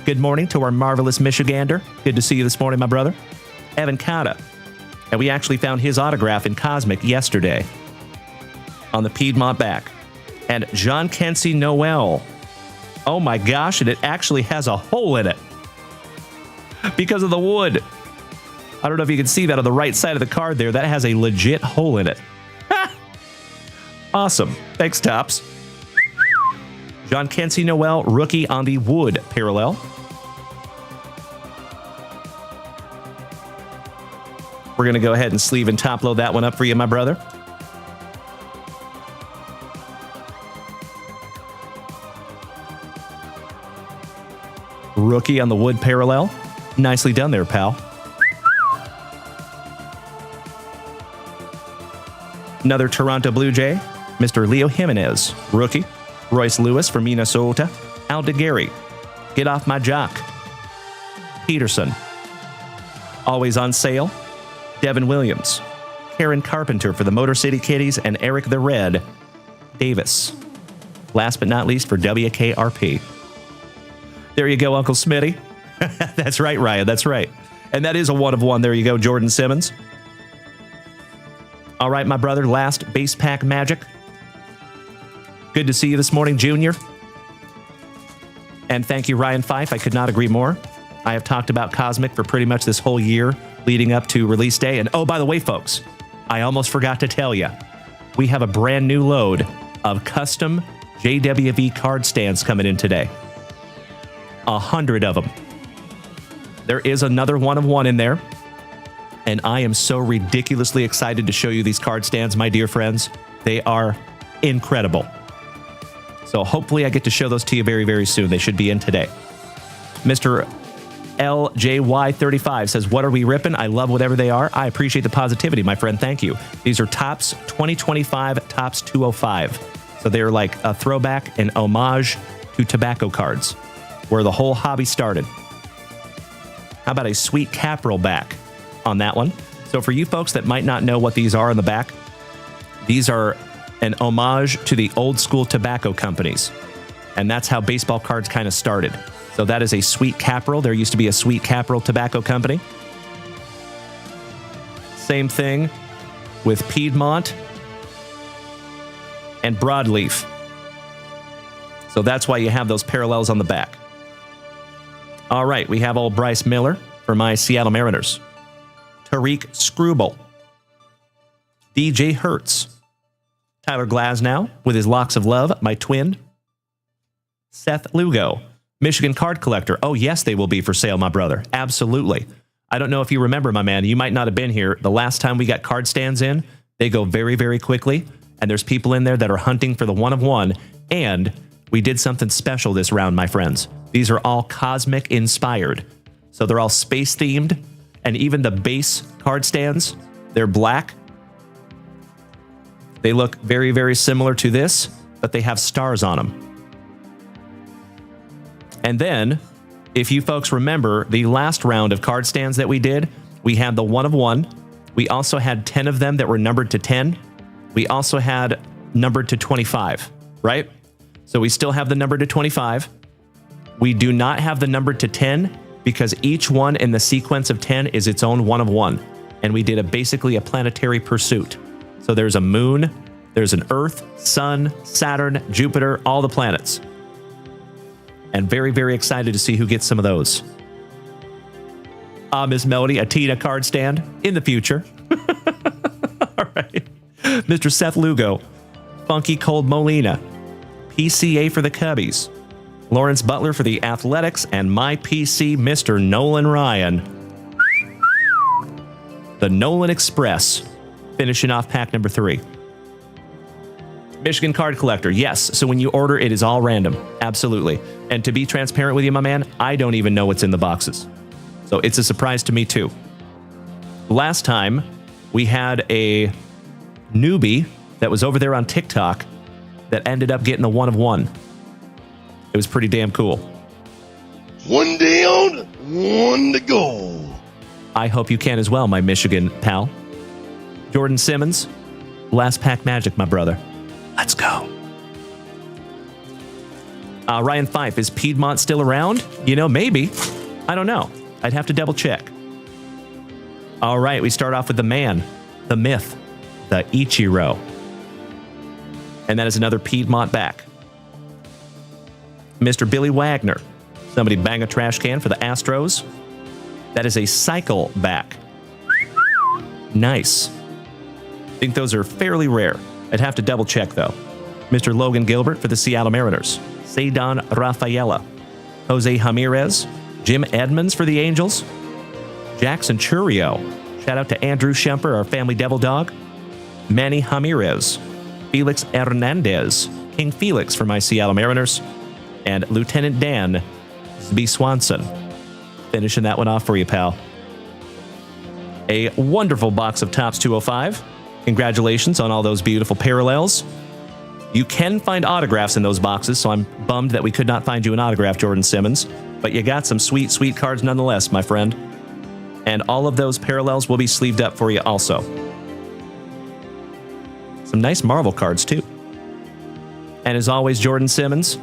Good morning to our marvelous Michigander. Good to see you this morning, my brother. Evan Cotta. And we actually found his autograph in Cosmic yesterday on the Piedmont back. And John Kensey Noel. Oh my gosh, and it actually has a hole in it because of the wood. I don't know if you can see that on the right side of the card there. That has a legit hole in it. Awesome. Thanks, Tops. John Kensey Noel, rookie on the wood parallel. We're going to go ahead and sleeve and top load that one up for you, my brother. Rookie on the wood parallel. Nicely done there, pal. Another Toronto Blue Jay, Mr. Leo Jimenez, rookie. Royce Lewis from Minnesota. Al DeGarry. Get off my jock. Peterson. Always on sale. Devin Williams. Karen Carpenter for the Motor City Kitties, and Eric the Red Davis. Last but not least for WKRP. There you go, Uncle Smitty. That's right, Ryan. That's right. And that is a 1 of 1. There you go, Jordan Simmons. All right, my brother, last base pack magic. Good to see you this morning, Junior. And thank you, Ryan Fife. I could not agree more. I have talked about Cosmic for pretty much this whole year leading up to release day. And oh, by the way, folks, I almost forgot to tell you, we have a brand new load of custom JWV card stands coming in today. 100 of them. There is another 1 of 1 in there. And I am so ridiculously excited to show you these card stands, my dear friends. They are incredible. So hopefully I get to show those to you very, very soon. They should be in today. Mr. LJY35 says, what are we ripping? I love whatever they are. I appreciate the positivity, my friend. Thank you. These are Topps 2025 Topps 205. So they're like a throwback and homage to tobacco cards, where the whole hobby started. How about a sweet cap roll back on that one? So for you folks that might not know what these are on the back, these are an homage to the old school tobacco companies. And that's how baseball cards kind of started. So that is a Sweet Caporal. There used to be a Sweet Caporal tobacco company. Same thing with Piedmont and Broadleaf. So that's why you have those parallels on the back. All right, we have old Bryce Miller for my Seattle Mariners. Tariq Scrubel. DJ Hertz. Tyler Glasnow with his Locks of Love, my twin. Seth Lugo. Michigan Card Collector. Oh, yes, they will be for sale, my brother. Absolutely. I don't know if you remember, my man. You might not have been here. The last time we got card stands in, they go very, very quickly. And there's people in there that are hunting for the 1 of 1. And we did something special this round, my friends. These are all Cosmic inspired. So they're all space themed. And even the base card stands, they're black. They look very, very similar to this, but they have stars on them. And then, if you folks remember the last round of card stands that we did, we had the 1 of 1. We also had 10 of them that were numbered to 10. We also had numbered to 25, right? So we still have the number to 25. We do not have the number to 10 because each one in the sequence of 10 is its own 1 of 1. And we did basically a planetary pursuit. So there's a moon, there's an Earth, Sun, Saturn, Jupiter, all the planets. And very, very excited to see who gets some of those. Miss Melody, a Tina card stand in the future. All right. Mr. Seth Lugo, Funky Cold Molina, PCA for the Cubbies, Lawrence Butler for the Athletics, and my PC, Mr. Nolan Ryan. The Nolan Express, finishing off pack number 3. Michigan Card Collector, yes. So when you order, it is all random. Absolutely. And to be transparent with you, my man, I don't even know what's in the boxes. So it's a surprise to me, too. Last time, we had a newbie that was over there on TikTok that ended up getting the 1 of 1. It was pretty damn cool. 1 down, 1 to go. I hope you can as well, my Michigan pal. Jordan Simmons, last pack magic, my brother. Let's go. Ryan Fife, is Piedmont still around? You know, maybe. I don't know. I'd have to double check. All right, we start off with the man, the myth, the Ichiro. And that is another Piedmont back. Mr. Billy Wagner. Somebody bang a trash can for the Astros. That is a cycle back. Nice. I think those are fairly rare. I'd have to double check, though. Mr. Logan Gilbert for the Seattle Mariners. Cedon Rafaela. Jose Ramirez. Jim Edmonds for the Angels. Jackson Churio. Shout out to Andrew Schemper, our family devil dog. Manny Ramirez. Felix Hernandez. King Felix for my Seattle Mariners. And Lieutenant Dan B. Swanson. Finishing that one off for you, pal. A wonderful box of Topps 205. Congratulations on all those beautiful parallels. You can find autographs in those boxes, so I'm bummed that we could not find you an autograph, Jordan Simmons. But you got some sweet, sweet cards nonetheless, my friend. And all of those parallels will be sleeved up for you also. Some nice Marvel cards, too. And as always, Jordan Simmons,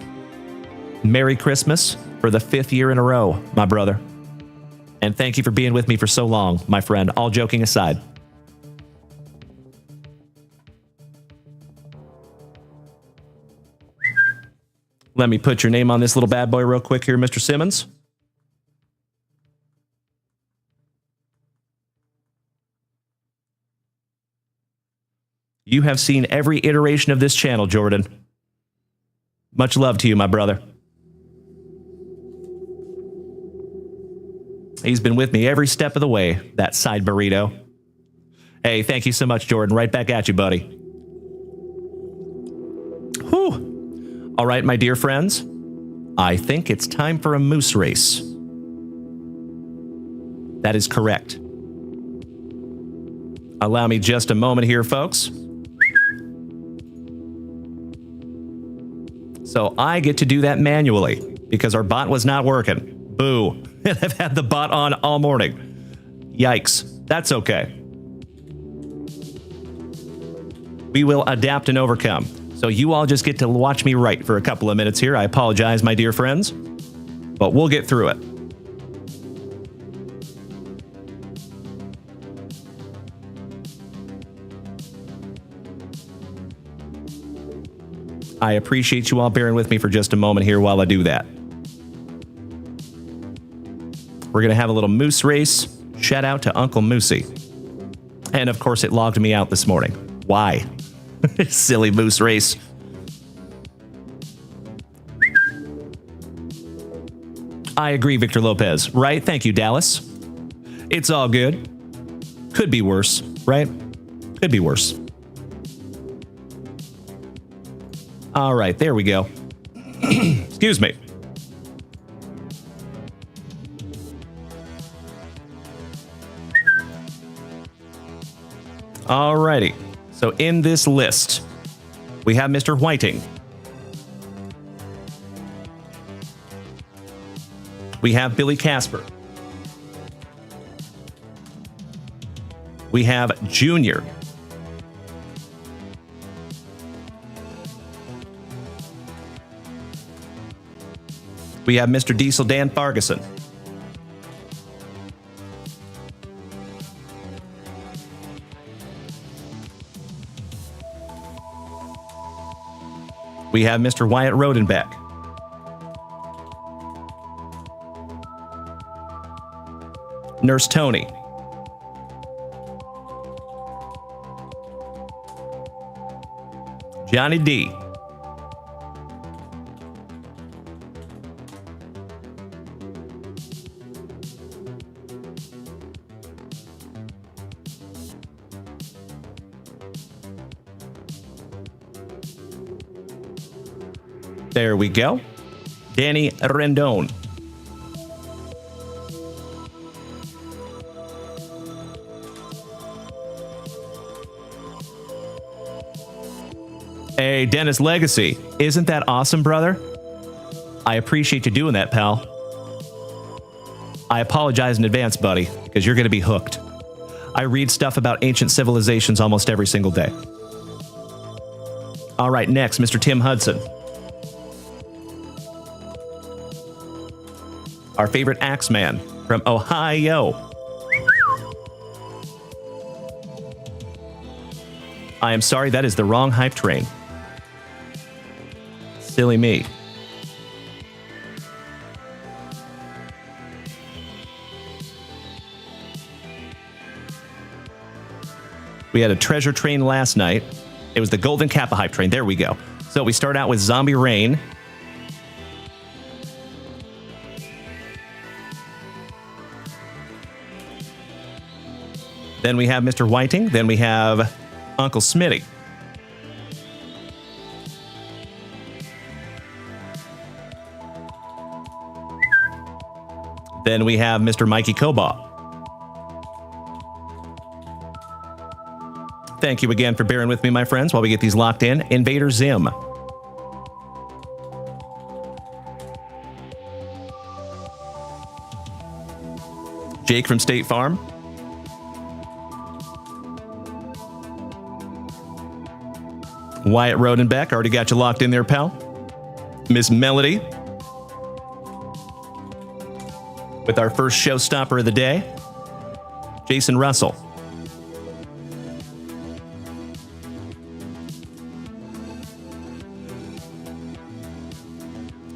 Merry Christmas for the 5th year in a row, my brother. And thank you for being with me for so long, my friend, all joking aside. Let me put your name on this little bad boy real quick here, Mr. Simmons. You have seen every iteration of this channel, Jordan. Much love to you, my brother. He's been with me every step of the way, that side burrito. Hey, thank you so much, Jordan. Right back at you, buddy. Whew. All right, my dear friends. I think it's time for a moose race. That is correct. Allow me just a moment here, folks. So I get to do that manually because our bot was not working. Boo. I've had the bot on all morning. Yikes. That's okay. We will adapt and overcome. So you all just get to watch me write for a couple of minutes here. I apologize, my dear friends, but we'll get through it. I appreciate you all bearing with me for just a moment here while I do that. We're going to have a little moose race. Shout out to Uncle Moosey. And of course, it logged me out this morning. Why? Silly moose race. I agree, Victor Lopez. Right? Thank you, Dallas. It's all good. Could be worse, right? Could be worse. All right, there we go. Excuse me. All righty. So in this list, we have Mr. Whiting. We have Billy Casper. We have Junior. We have Mr. Diesel Dan Farguson. We have Mr. Wyatt Rodenbeck. Nurse Tony. Johnny D. There we go. Danny Rendon. Hey, Dennis Legacy. Isn't that awesome, brother? I appreciate you doing that, pal. I apologize in advance, buddy, because you're going to be hooked. I read stuff about ancient civilizations almost every single day. All right, next, Mr. Tim Hudson. Our favorite Axeman from Ohio. I am sorry, that is the wrong hype train. Silly me. We had a treasure train last night. It was the Golden Kappa hype train. There we go. So we start out with Zombie Rain. Then we have Mr. Whiting. Then we have Uncle Smitty. Then we have Mr. Mikey Koba. Thank you again for bearing with me, my friends, while we get these locked in. Invader Zim. Jake from State Farm. Wyatt Rodenbeck, already got you locked in there, pal. Miss Melody. With our first showstopper of the day, Jason Russell.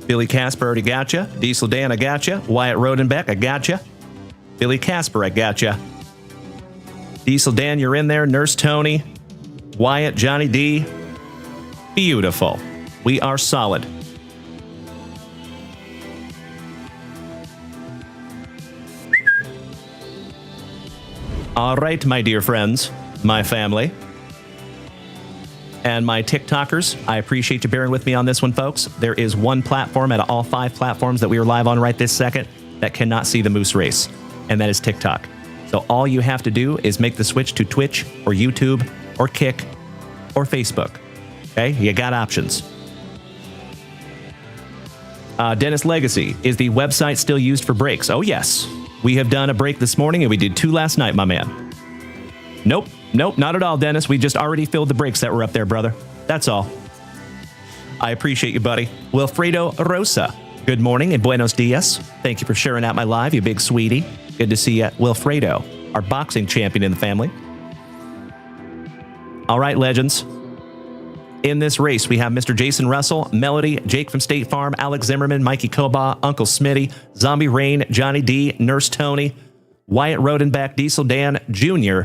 Billy Casper, already got you. Diesel Dan, I got you. Wyatt Rodenbeck, I got you. Billy Casper, I got you. Diesel Dan, you're in there. Nurse Tony. Wyatt, Johnny D. Beautiful. We are solid. All right, my dear friends, my family, and my TikTokers, I appreciate you bearing with me on this one, folks. There is one platform out of all 5 platforms that we are live on right this second that cannot see the Moose Race, and that is TikTok. So all you have to do is make the switch to Twitch or YouTube or Kick or Facebook. Okay, you got options. Dennis Legacy, is the website still used for breaks? Oh, yes. We have done a break this morning, and we did 2 last night, my man. Nope, not at all, Dennis. We just already filled the breaks that were up there, brother. That's all. I appreciate you, buddy. Wilfredo Rosa, good morning and buenos dias. Thank you for sharing out my live, you big sweetie. Good to see you, Wilfredo, our boxing champion in the family. All right, legends. In this race, we have Mr. Jason Russell, Melody, Jake from State Farm, Alex Zimmerman, Mikey Koba, Uncle Smitty, Zombie Rain, Johnny D, Nurse Tony, Wyatt Rodenbeck, Diesel Dan Jr.,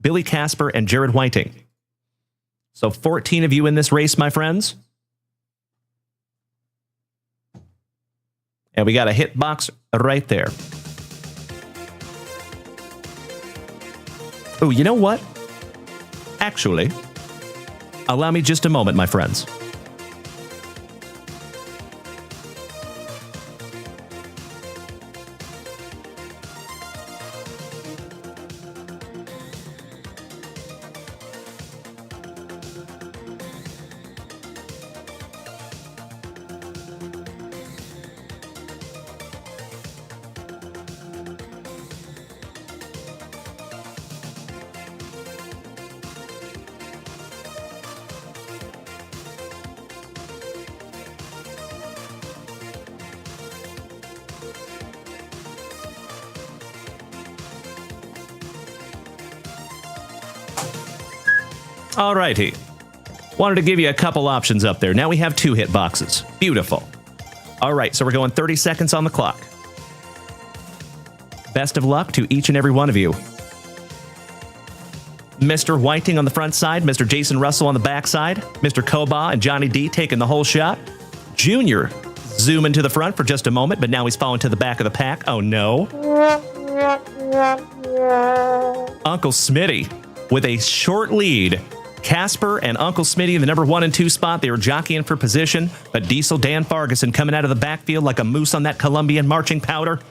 Billy Casper, and Jared Whiting. So 14 of you in this race, my friends. And we got a hit box right there. Oh, you know what? Actually, allow me just a moment, my friends. All righty. Wanted to give you a couple options up there. Now we have 2 hit boxes. Beautiful. All right, so we're going 30 seconds on the clock. Best of luck to each and every one of you. Mr. Whiting on the front side, Mr. Jason Russell on the back side, Mr. Koba and Johnny D taking the whole shot. Junior zooming to the front for just a moment, but now he's falling to the back of the pack. Oh, no. Uncle Smitty with a short lead. Casper and Uncle Smitty in the number 1 and 2 spot. They were jockeying for position, but Diesel Dan Farguson coming out of the backfield like a moose on that Colombian marching powder.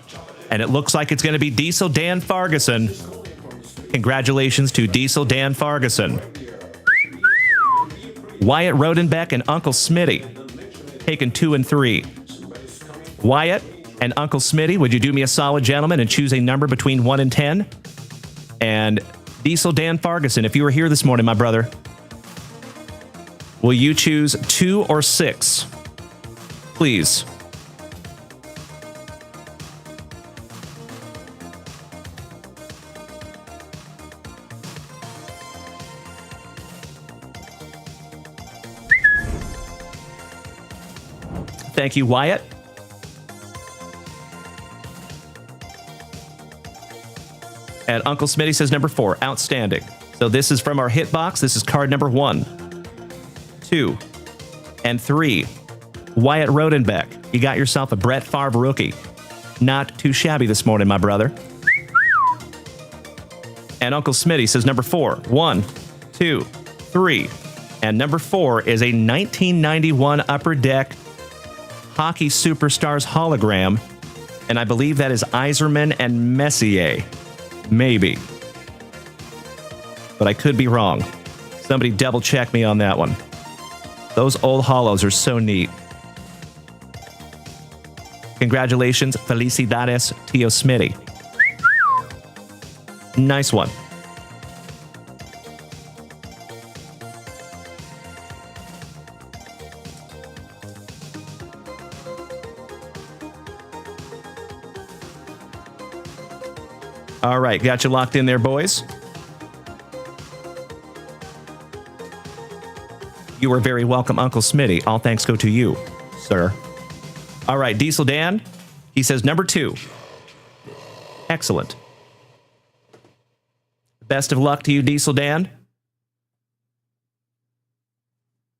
And it looks like it's going to be Diesel Dan Farguson. Congratulations to Diesel Dan Farguson. Wyatt Rodenbeck and Uncle Smitty taking 2 and 3. Wyatt and Uncle Smitty, would you do me a solid, gentlemen, and choose a number between 1 and 10? And Diesel Dan Farguson, if you were here this morning, my brother, will you choose 2 or 6? Please. Thank you, Wyatt. And Uncle Smitty says number 4. Outstanding. So this is from our hitbox. This is card number 1, 2, and 3. Wyatt Rodenbeck. You got yourself a Brett Favre rookie. Not too shabby this morning, my brother. And Uncle Smitty says number 4. 1, 2, 3. And number 4 is a 1991 Upper Deck Hockey Superstars hologram. And I believe that is Iserman and Messier. Maybe. But I could be wrong. Somebody double check me on that one. Those old holos are so neat. Congratulations, Felicidades, Tio Smitty. Nice one. All right, got you locked in there, boys. You are very welcome, Uncle Smitty. All thanks go to you, sir. All right, Diesel Dan, he says number 2. Excellent. Best of luck to you, Diesel Dan.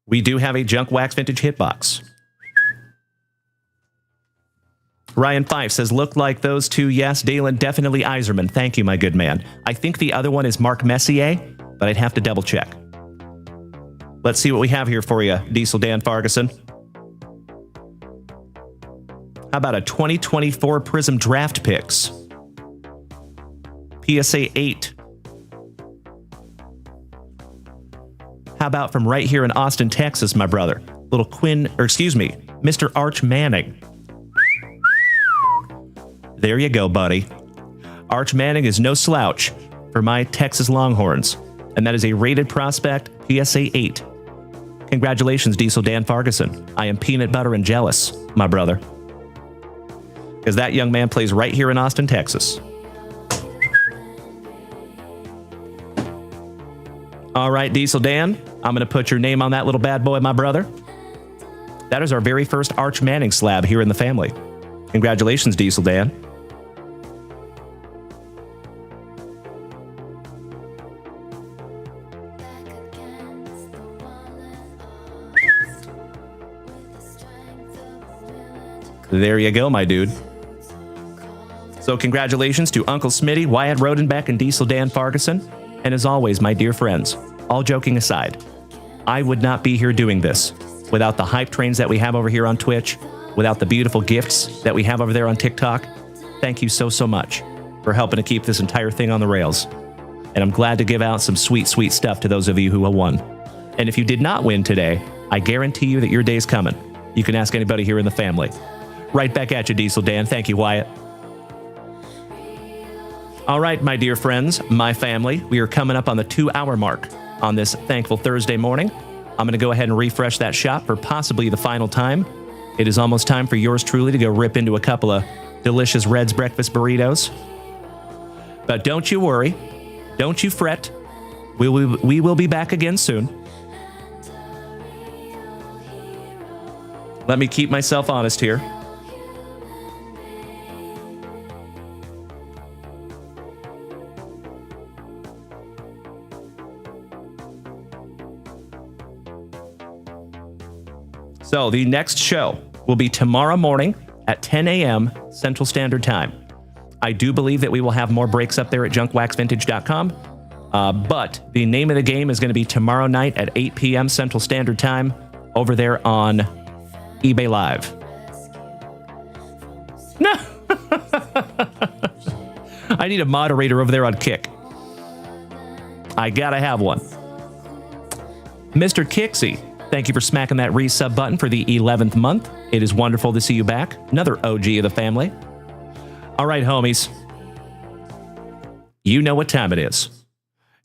We do have a Junk Wax Vintage hitbox. Ryan Fife says, look like those two. Yes, Dalen, definitely Iserman. Thank you, my good man. I think the other one is Mark Messier, but I'd have to double check. Let's see what we have here for you, Diesel Dan Farguson. How about a 2024 Prism Draft Picks? PSA 8. How about from right here in Austin, Texas, my brother? Little Mr. Arch Manning. There you go, buddy. Arch Manning is no slouch for my Texas Longhorns, and that is a rated prospect, PSA 8. Congratulations, Diesel Dan Farguson. I am peanut butter and jealous, my brother. Because that young man plays right here in Austin, Texas. All right, Diesel Dan, I'm going to put your name on that little bad boy, my brother. That is our very first Arch Manning slab here in the family. Congratulations, Diesel Dan. There you go, my dude. So congratulations to Uncle Smitty, Wyatt Rodenbeck, and Diesel Dan Farguson. And as always, my dear friends, all joking aside, I would not be here doing this without the hype trains that we have over here on Twitch, without the beautiful gifts that we have over there on TikTok. Thank you so, so much for helping to keep this entire thing on the rails. And I'm glad to give out some sweet, sweet stuff to those of you who have won. And if you did not win today, I guarantee you that your day's coming. You can ask anybody here in the family. Right back at you, Diesel Dan. Thank you, Wyatt. All right, my dear friends, my family, we are coming up on the 2-hour mark on this thankful Thursday morning. I'm going to go ahead and refresh that shop for possibly the final time. It is almost time for yours truly to go rip into a couple of delicious Red's breakfast burritos. But don't you worry. Don't you fret. We will be back again soon. Let me keep myself honest here. So the next show will be tomorrow morning at 10 a.m. Central Standard Time. I do believe that we will have more breaks up there at junkwaxvintage.com. But the name of the game is going to be tomorrow night at 8 p.m. Central Standard Time over there on eBay Live. No. I need a moderator over there on Kick. I gotta have one. Mr. Kixie, thank you for smacking that resub button for the 11th month. It is wonderful to see you back. Another OG of the family. All right, homies. You know what time it is.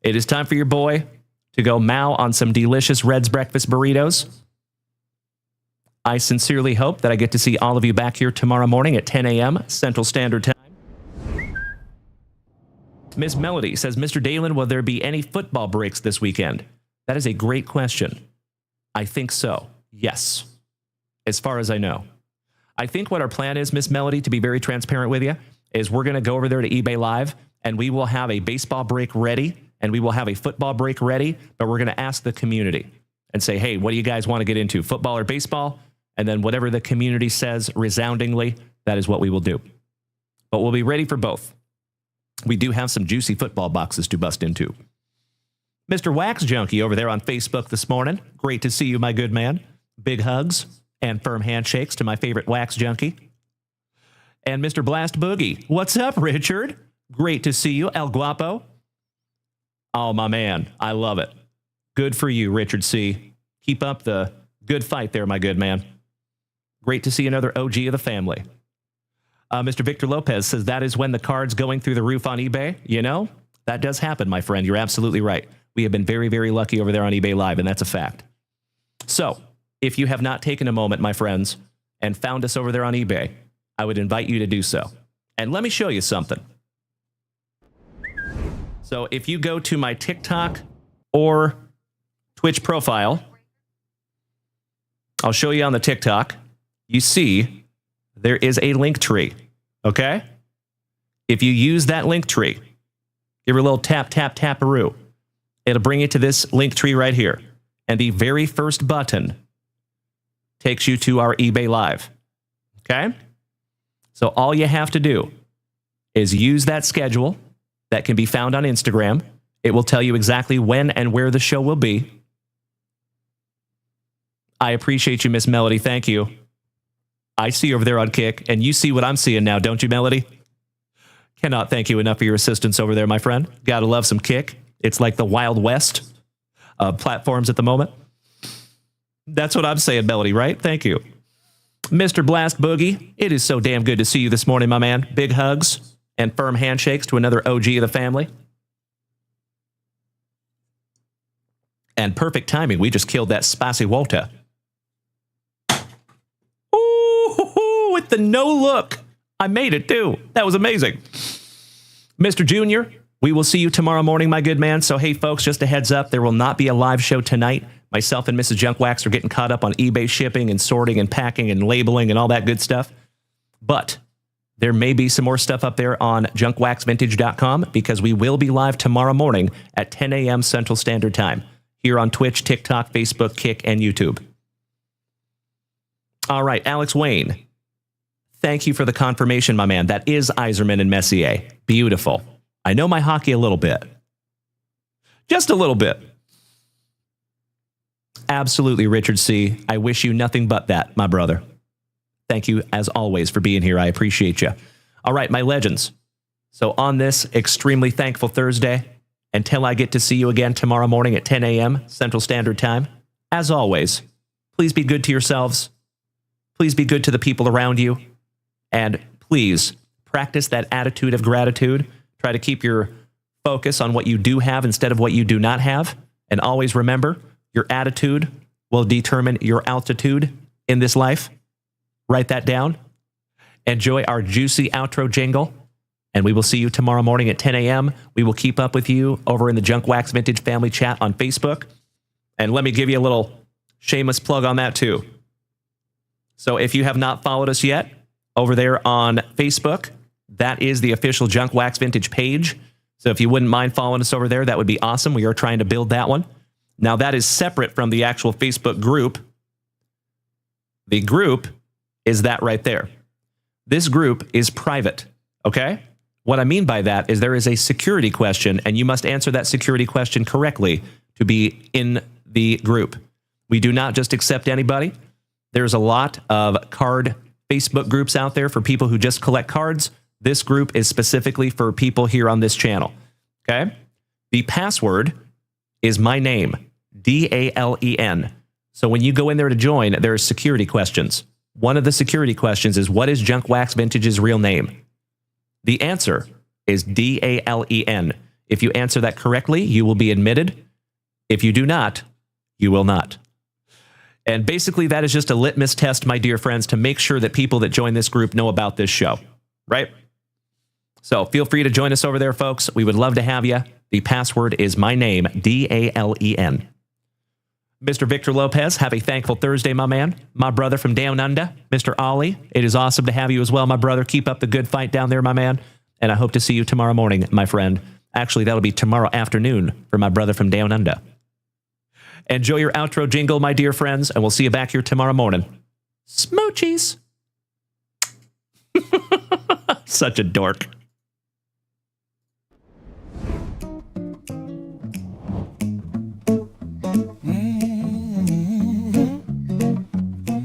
It is time for your boy to go mow on some delicious Red's breakfast burritos. I sincerely hope that I get to see all of you back here tomorrow morning at 10 a.m. Central Standard Time. Miss Melody says, Mr. Dalen, will there be any football breaks this weekend? That is a great question. I think so. Yes. As far as I know. I think what our plan is, Miss Melody, to be very transparent with you, is we're going to go over there to eBay Live, and we will have a baseball break ready, and we will have a football break ready, but we're going to ask the community and say, hey, what do you guys want to get into, football or baseball? And then whatever the community says resoundingly, that is what we will do. But we'll be ready for both. We do have some juicy football boxes to bust into. Mr. Wax Junkie over there on Facebook this morning. Great to see you, my good man. Big hugs and firm handshakes to my favorite Wax Junkie. And Mr. Blast Boogie. What's up, Richard? Great to see you, El Guapo. Oh, my man. I love it. Good for you, Richard C. Keep up the good fight there, my good man. Great to see another OG of the family. Mr. Victor Lopez says that is when the card's going through the roof on eBay. You know, that does happen, my friend. You're absolutely right. We have been very, very lucky over there on eBay Live, and that's a fact. So, if you have not taken a moment, my friends, and found us over there on eBay, I would invite you to do so. And let me show you something. So, if you go to my TikTok or Twitch profile, I'll show you on the TikTok. You see there is a link tree, okay? If you use that link tree, give her a little tap, tap, taparoo. It'll bring you to this link tree right here. And the very first button takes you to our eBay Live, okay? So all you have to do is use that schedule that can be found on Instagram. It will tell you exactly when and where the show will be. I appreciate you, Miss Melody. Thank you. I see you over there on Kick, and you see what I'm seeing now, don't you, Melody? Cannot thank you enough for your assistance over there, my friend. Gotta love some Kick. It's like the Wild West of platforms at the moment. That's what I'm saying, Melody, right? Thank you. Mr. Blast Boogie, it is so damn good to see you this morning, my man. Big hugs and firm handshakes to another OG of the family. And perfect timing. We just killed that spicy Walter. Ooh, with the no look. I made it too. That was amazing. Mr. Junior, we will see you tomorrow morning, my good man. So, hey, folks, just a heads up. There will not be a live show tonight. Myself and Mrs. Junkwax are getting caught up on eBay shipping and sorting and packing and labeling and all that good stuff. But there may be some more stuff up there on junkwaxvintage.com because we will be live tomorrow morning at 10 a.m. Central Standard Time here on Twitch, TikTok, Facebook, Kick, and YouTube. All right, Alex Wayne. Thank you for the confirmation, my man. That is Iserman and Messier. Beautiful. I know my hockey a little bit. Just a little bit. Absolutely, Richard C. I wish you nothing but that, my brother. Thank you, as always, for being here. I appreciate you. All right, my legends. So on this extremely thankful Thursday, until I get to see you again tomorrow morning at 10 a.m. Central Standard Time, as always, please be good to yourselves. Please be good to the people around you. And please practice that attitude of gratitude. Try to keep your focus on what you do have instead of what you do not have. And always remember, your attitude will determine your altitude in this life. Write that down. Enjoy our juicy outro jingle. And we will see you tomorrow morning at 10 a.m. We will keep up with you over in the Junk Wax Vintage Family Chat on Facebook. And let me give you a little shameless plug on that too. So if you have not followed us yet, over there on Facebook, that is the official Junk Wax Vintage page. So if you wouldn't mind following us over there, that would be awesome. We are trying to build that one. Now that is separate from the actual Facebook group. The group is that right there. This group is private, okay? What I mean by that is there is a security question, and you must answer that security question correctly to be in the group. We do not just accept anybody. There's a lot of card Facebook groups out there for people who just collect cards. This group is specifically for people here on this channel, okay? The password is my name, DALEN. So when you go in there to join, there are security questions. One of the security questions is, what is Junk Wax Vintage's real name? The answer is DALEN. If you answer that correctly, you will be admitted. If you do not, you will not. And basically, that is just a litmus test, my dear friends, to make sure that people that join this group know about this show, right? So feel free to join us over there, folks. We would love to have you. The password is my name, DALEN. Mr. Victor Lopez, have a thankful Thursday, my man. My brother from down under, Mr. Ollie. It is awesome to have you as well, my brother. Keep up the good fight down there, my man. And I hope to see you tomorrow morning, my friend. Actually, that'll be tomorrow afternoon for my brother from down under. Enjoy your outro jingle, my dear friends, and we'll see you back here tomorrow morning. Smoochies. Such a dork.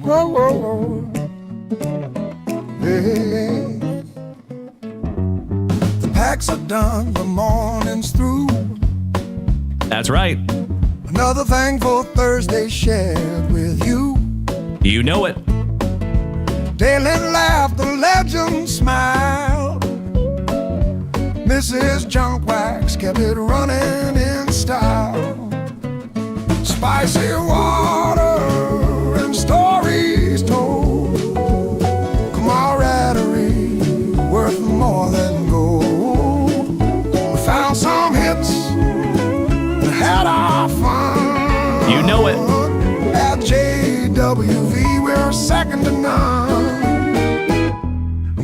Whoa, whoa, whoa. Hey. The packs are done, the morning's through. That's right. Another thankful Thursday shared with you. You know it. Dalen laughed, the legend smiled. Mrs. Junkwax kept it running in style. Spicy water and stories told. Camaraderie worth more than gold. We found some hits and had our fun. You know it. At JWV, we're second to none.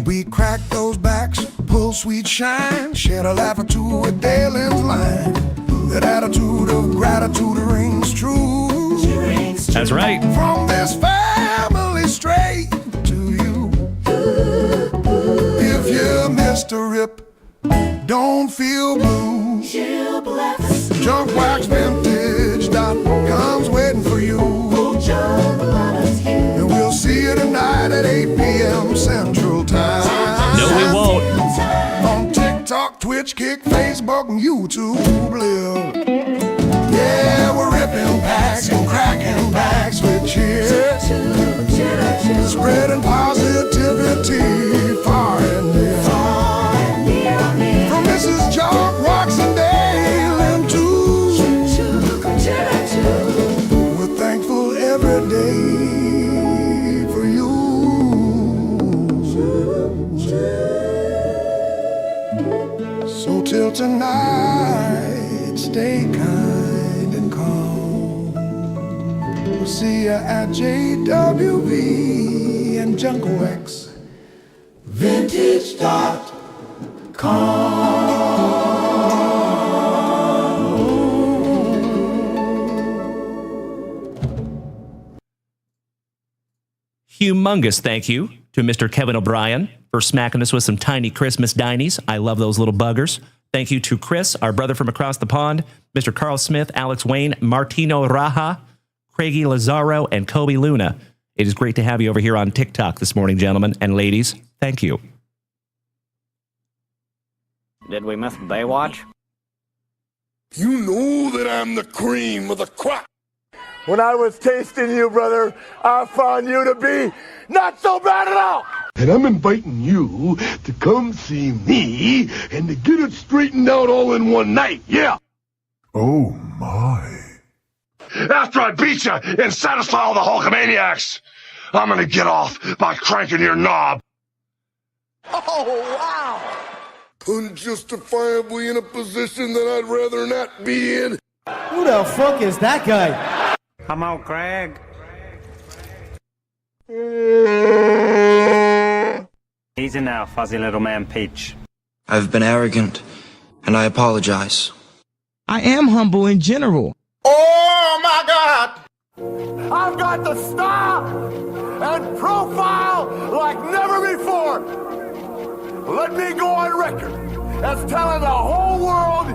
We crack those backs, pull sweet shine, shed a laugh or two with Dalen's line. That attitude of gratitude rings true. That's right. From this family straight to you. If you missed a rip, don't feel blue. JunkwaxVintage.com's waiting for you. And we'll see you tonight at 8 p.m. Central Time. No, we won't. On TikTok, Twitch, Kick, Facebook, and YouTube Live. Yeah, we're ripping packs and cracking backs with cheers. Spreading positivity far and near. From Mrs. Junkwax and Dalen too. We're thankful every day for you. So till tonight, stay kind and calm. We'll see ya at JWV and Junkwax Humongous thank you to Mr. Kevin O'Brien for smacking us with some tiny Christmas dinies. I love those little buggers. Thank you to Chris, our brother from across the pond, Mr. Carl Smith, Alex Wayne, Martino Raja, Craigie Lazaro, and Kobe Luna. It is great to have you over here on TikTok this morning, gentlemen and ladies. Thank you. Did we miss Baywatch? You know that I'm the cream of the crop. When I was tasting you, brother, I found you to be not so bad at all. And I'm inviting you to come see me and to get it straightened out all in one night, yeah. Oh, my. After I beat you and satisfy all the Hulkamaniacs, I'm gonna get off by cranking your knob. Oh, wow. Unjustifiably in a position that I'd rather not be in. Who the fuck is that guy? Come on, Craig. Easy now, fuzzy little man Peach. I've been arrogant, and I apologize. I am humble in general. Oh my God! I've got the style and profile like never before. Let me go on record as telling the whole world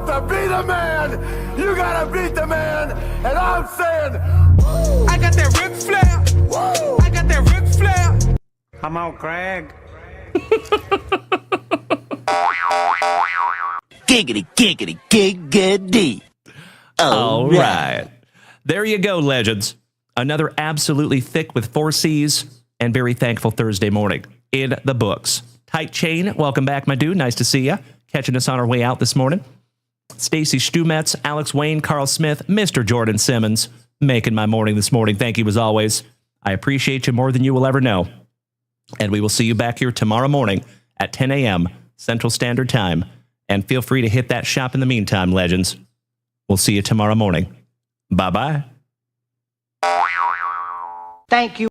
to be the man. You gotta beat the man, and I'm saying, woo! I got that Ric Flair. Woo! I got that Ric Flair. Come on, Craig. Giggity, giggity, giggity. All right. There you go, legends. Another absolutely thick with 4 C's and very thankful Thursday morning in the books. Tight Chain, welcome back, my dude. Nice to see you. Catching us on our way out this morning. Stacy Stumetz, Alex Wayne, Carl Smith, Mr. Jordan Simmons, making my morning this morning. Thank you as always. I appreciate you more than you will ever know. And we will see you back here tomorrow morning at 10 a.m. Central Standard Time. And feel free to hit that shop in the meantime, legends. We'll see you tomorrow morning. Bye-bye. Thank you.